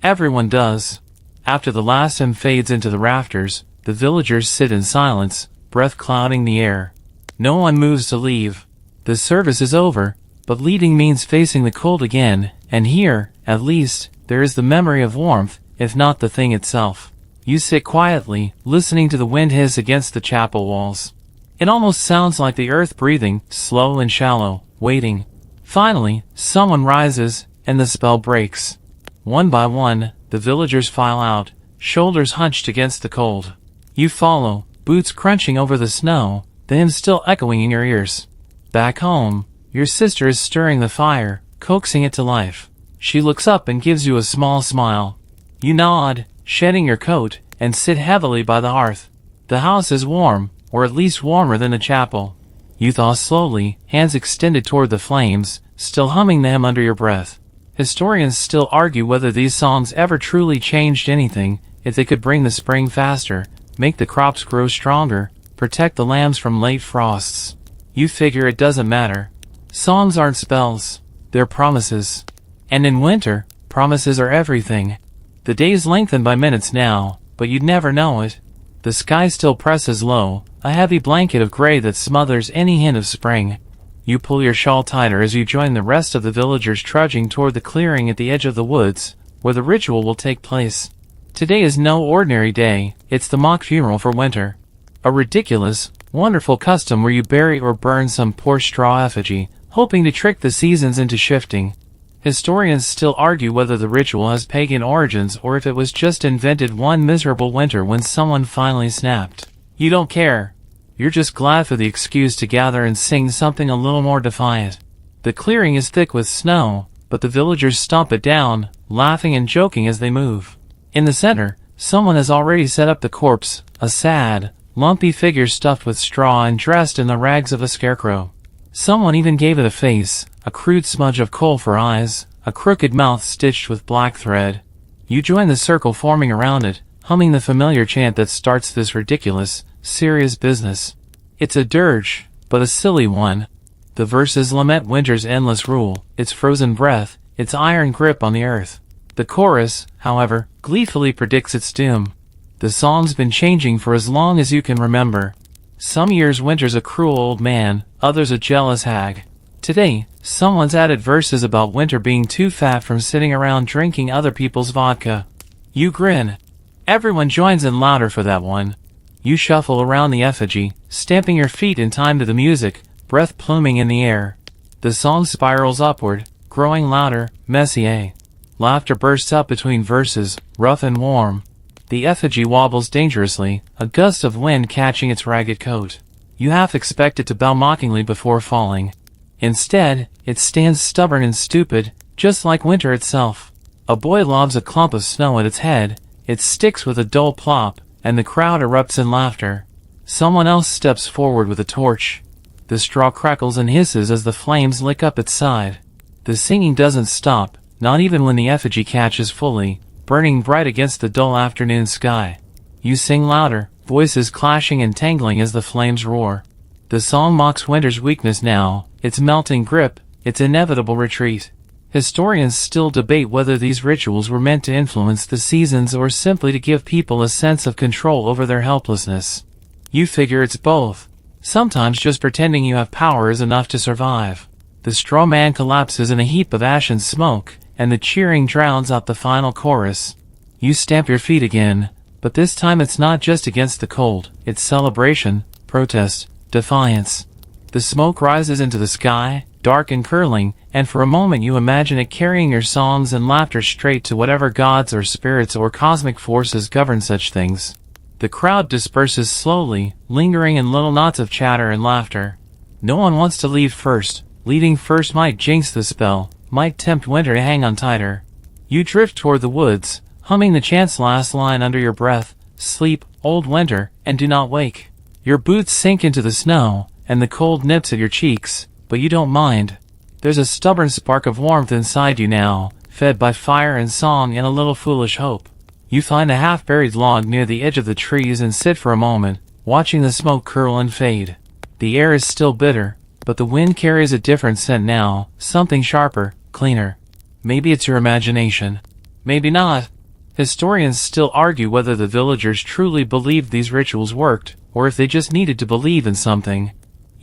Everyone does. After the last hymn fades into the rafters, the villagers sit in silence, breath clouding the air. No one moves to leave. The service is over, but leading means facing the cold again, and here, at least, there is the memory of warmth, if not the thing itself. You sit quietly, listening to the wind hiss against the chapel walls. It almost sounds like the earth breathing, slow and shallow, waiting. Finally, someone rises, and the spell breaks. One by one, the villagers file out, shoulders hunched against the cold. You follow, boots crunching over the snow, the hymn still echoing in your ears. Back home, your sister is stirring the fire, coaxing it to life. She looks up and gives you a small smile. You nod, shedding your coat, and sit heavily by the hearth. The house is warm, or at least warmer than the chapel. You thaw slowly, hands extended toward the flames, still humming the hymn under your breath. Historians still argue whether these songs ever truly changed anything, if they could bring the spring faster, make the crops grow stronger, protect the lambs from late frosts. You figure it doesn't matter. Songs aren't spells, they're promises. And in winter, promises are everything. The days lengthen by minutes now, but you'd never know it. The sky still presses low, a heavy blanket of gray that smothers any hint of spring. You pull your shawl tighter as you join the rest of the villagers trudging toward the clearing at the edge of the woods, where the ritual will take place. Today is no ordinary day, it's the mock funeral for winter. A ridiculous, wonderful custom where you bury or burn some poor straw effigy, hoping to trick the seasons into shifting. Historians still argue whether the ritual has pagan origins or if it was just invented one miserable winter when someone finally snapped. You don't care. You're just glad for the excuse to gather and sing something a little more defiant. The clearing is thick with snow, but the villagers stomp it down, laughing and joking as they move. In the center, someone has already set up the corpse, a sad, lumpy figure stuffed with straw and dressed in the rags of a scarecrow. Someone even gave it a face, a crude smudge of coal for eyes, a crooked mouth stitched with black thread. You join the circle forming around it, humming the familiar chant that starts this ridiculous, serious business. It's a dirge, but a silly one. The verses lament winter's endless rule, its frozen breath, its iron grip on the earth. The chorus, however, gleefully predicts its doom. The song's been changing for as long as you can remember. Some years winter's a cruel old man, others a jealous hag. Today, someone's added verses about winter being too fat from sitting around drinking other people's vodka. You grin. Everyone joins in louder for that one. You shuffle around the effigy, stamping your feet in time to the music, breath pluming in the air. The song spirals upward, growing louder, messier. Laughter bursts up between verses, rough and warm. The effigy wobbles dangerously, a gust of wind catching its ragged coat. You half expect it to bow mockingly before falling. Instead, it stands stubborn and stupid, just like winter itself. A boy lobs a clump of snow at its head, it sticks with a dull plop, and the crowd erupts in laughter. Someone else steps forward with a torch. The straw crackles and hisses as the flames lick up its side. The singing doesn't stop, not even when the effigy catches fully, burning bright against the dull afternoon sky. You sing louder, voices clashing and tangling as the flames roar. The song mocks winter's weakness now, its melting grip, its inevitable retreat. Historians still debate whether these rituals were meant to influence the seasons or simply to give people a sense of control over their helplessness. You figure it's both. Sometimes just pretending you have power is enough to survive. The straw man collapses in a heap of ash and smoke, and the cheering drowns out the final chorus. You stamp your feet again, but this time it's not just against the cold, it's celebration, protest, defiance. The smoke rises into the sky, dark and curling, and for a moment you imagine it carrying your songs and laughter straight to whatever gods or spirits or cosmic forces govern such things. The crowd disperses slowly, lingering in little knots of chatter and laughter. No one wants to leave first. Leaving first might jinx the spell, might tempt winter to hang on tighter. You drift toward the woods, humming the chant's last line under your breath, sleep, old winter, and do not wake. Your boots sink into the snow, and the cold nips at your cheeks, but you don't mind. There's a stubborn spark of warmth inside you now, fed by fire and song and a little foolish hope. You find a half-buried log near the edge of the trees and sit for a moment, watching the smoke curl and fade. The air is still bitter, but the wind carries a different scent now, something sharper, cleaner. Maybe it's your imagination. Maybe not. Historians still argue whether the villagers truly believed these rituals worked, or if they just needed to believe in something.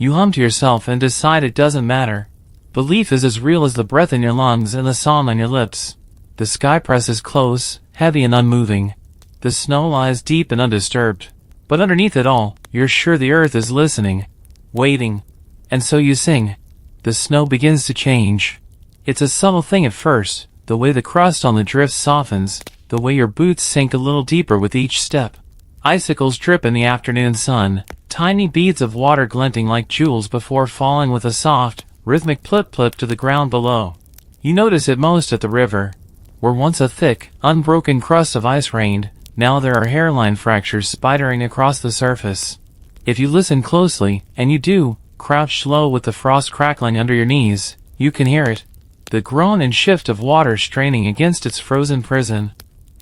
You hum to yourself and decide it doesn't matter. Belief is as real as the breath in your lungs and the song on your lips. The sky presses close, heavy and unmoving. The snow lies deep and undisturbed. But underneath it all, you're sure the earth is listening, waiting. And so you sing. The snow begins to change. It's a subtle thing at first, the way the crust on the drifts softens, the way your boots sink a little deeper with each step. Icicles drip in the afternoon sun, tiny beads of water glinting like jewels before falling with a soft, rhythmic plip-plip to the ground below. You notice it most at the river. Where once a thick, unbroken crust of ice reigned, now there are hairline fractures spidering across the surface. If you listen closely, and you do, crouched low with the frost crackling under your knees, you can hear it. The groan and shift of water straining against its frozen prison.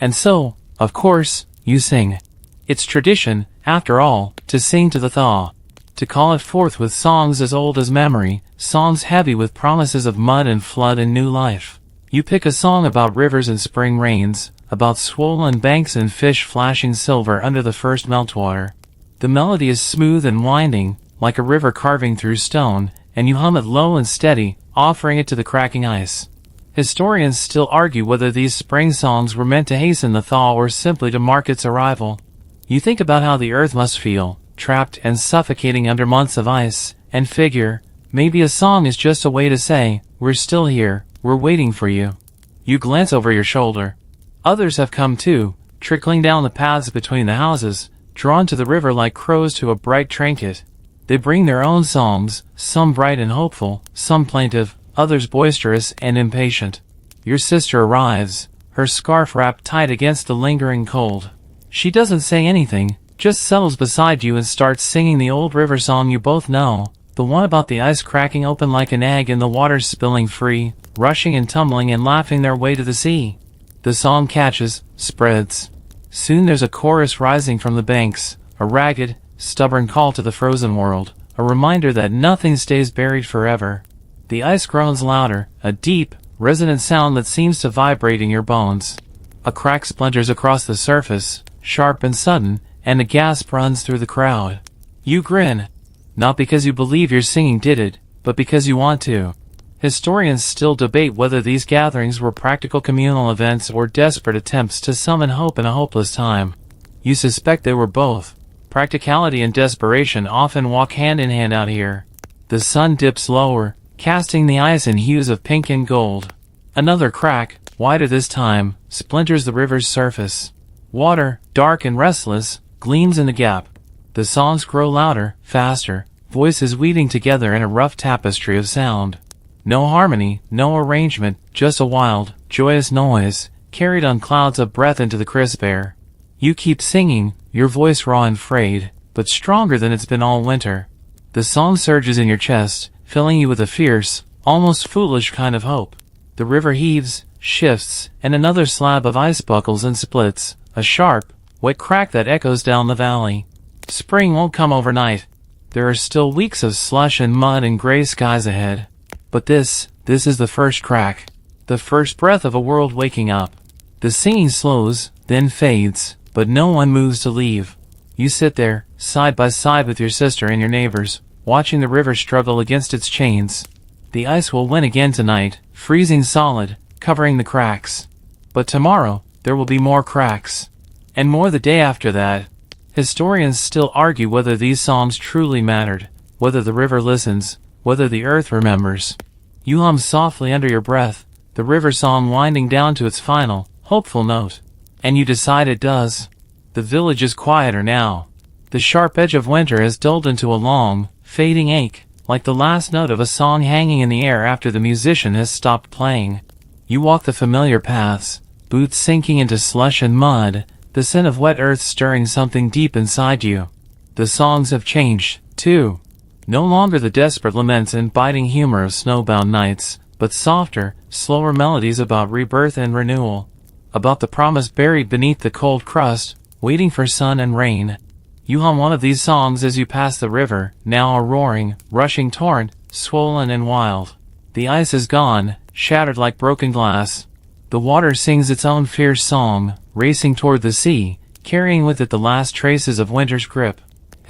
And so, of course, you sing. It's tradition, after all, to sing to the thaw. To call it forth with songs as old as memory, songs heavy with promises of mud and flood and new life. You pick a song about rivers and spring rains, about swollen banks and fish flashing silver under the first meltwater. The melody is smooth and winding, like a river carving through stone, and you hum it low and steady, offering it to the cracking ice. Historians still argue whether these spring songs were meant to hasten the thaw or simply to mark its arrival. You think about how the earth must feel, trapped and suffocating under months of ice, and figure, maybe a song is just a way to say, we're still here, we're waiting for you. You glance over your shoulder. Others have come too, trickling down the paths between the houses, drawn to the river like crows to a bright trinket. They bring their own songs, some bright and hopeful, some plaintive, others boisterous and impatient. Your sister arrives, her scarf wrapped tight against the lingering cold. She doesn't say anything, just settles beside you and starts singing the old river song you both know, the one about the ice cracking open like an egg and the waters spilling free, rushing and tumbling and laughing their way to the sea. The song catches, spreads. Soon there's a chorus rising from the banks, a ragged, stubborn call to the frozen world, a reminder that nothing stays buried forever. The ice groans louder, a deep, resonant sound that seems to vibrate in your bones. A crack splinters across the surface, sharp and sudden, and a gasp runs through the crowd. You grin. Not because you believe your singing did it, but because you want to. Historians still debate whether these gatherings were practical communal events or desperate attempts to summon hope in a hopeless time. You suspect they were both. Practicality and desperation often walk hand in hand out here. The sun dips lower, casting the ice in hues of pink and gold. Another crack, wider this time, splinters the river's surface. Water, dark and restless, gleams in the gap. The songs grow louder, faster, voices weaving together in a rough tapestry of sound. No harmony, no arrangement, just a wild, joyous noise, carried on clouds of breath into the crisp air. You keep singing, your voice raw and frayed, but stronger than it's been all winter. The song surges in your chest, filling you with a fierce, almost foolish kind of hope. The river heaves, shifts, and another slab of ice buckles and splits, a sharp, wet crack that echoes down the valley. Spring won't come overnight. There are still weeks of slush and mud and gray skies ahead. But this is the first crack. The first breath of a world waking up. The singing slows, then fades, but no one moves to leave. You sit there, side by side with your sister and your neighbors, watching the river struggle against its chains. The ice will win again tonight, freezing solid, covering the cracks. But tomorrow, there will be more cracks. And more the day after that. Historians still argue whether these songs truly mattered, whether the river listens, whether the earth remembers. You hum softly under your breath, the river song winding down to its final, hopeful note. And you decide it does. The village is quieter now. The sharp edge of winter has dulled into a long, fading ache, like the last note of a song hanging in the air after the musician has stopped playing. You walk the familiar paths, boots sinking into slush and mud, the scent of wet earth stirring something deep inside you. The songs have changed, too. No longer the desperate laments and biting humor of snowbound nights, but softer, slower melodies about rebirth and renewal. About the promise buried beneath the cold crust, waiting for sun and rain. You hum one of these songs as you pass the river, now a roaring, rushing torrent, swollen and wild. The ice is gone, shattered like broken glass. The water sings its own fierce song, racing toward the sea, carrying with it the last traces of winter's grip.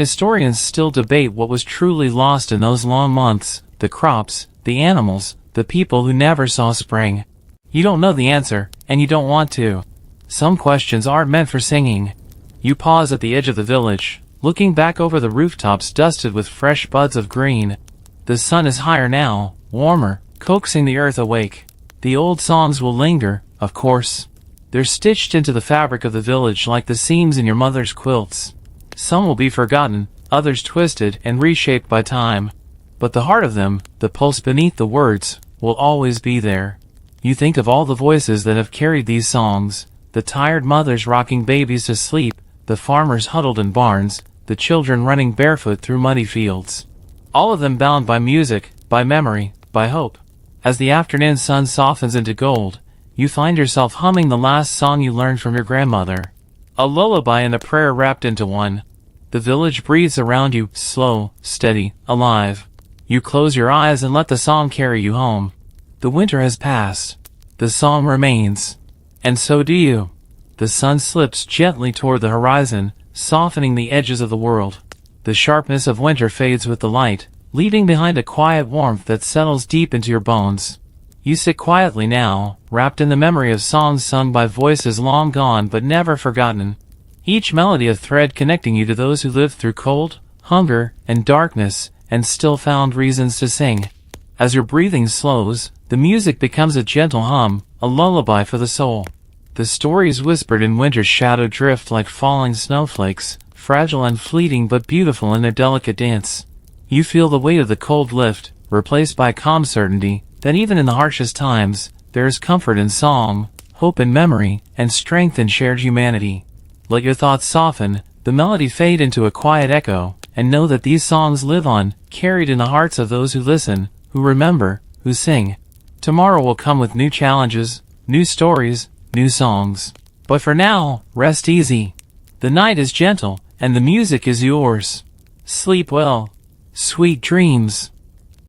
Historians still debate what was truly lost in those long months: the crops, the animals, the people who never saw spring. You don't know the answer, and you don't want to. Some questions aren't meant for singing. You pause at the edge of the village, looking back over the rooftops dusted with fresh buds of green. The sun is higher now, warmer, coaxing the earth awake. The old songs will linger, of course. They're stitched into the fabric of the village like the seams in your mother's quilts. Some will be forgotten, others twisted and reshaped by time. But the heart of them, the pulse beneath the words, will always be there. You think of all the voices that have carried these songs: the tired mothers rocking babies to sleep, the farmers huddled in barns, the children running barefoot through muddy fields. All of them bound by music, by memory, by hope. As the afternoon sun softens into gold, you find yourself humming the last song you learned from your grandmother. A lullaby and a prayer wrapped into one. The village breathes around you, slow, steady, alive. You close your eyes and let the song carry you home. The winter has passed. The song remains. And so do you. The sun slips gently toward the horizon, softening the edges of the world. The sharpness of winter fades with the light, leaving behind a quiet warmth that settles deep into your bones. You sit quietly now, wrapped in the memory of songs sung by voices long gone but never forgotten. Each melody a thread connecting you to those who lived through cold, hunger, and darkness, and still found reasons to sing. As your breathing slows, the music becomes a gentle hum, a lullaby for the soul. The stories whispered in winter's shadow drift like falling snowflakes, fragile and fleeting but beautiful in their delicate dance. You feel the weight of the cold lift, replaced by calm certainty that even in the harshest times, there is comfort in song, hope in memory, and strength in shared humanity. Let your thoughts soften, the melody fade into a quiet echo, and know that these songs live on, carried in the hearts of those who listen, who remember, who sing. Tomorrow will come with new challenges, new stories, new songs. But for now, rest easy. The night is gentle, and the music is yours. Sleep well. Sweet dreams.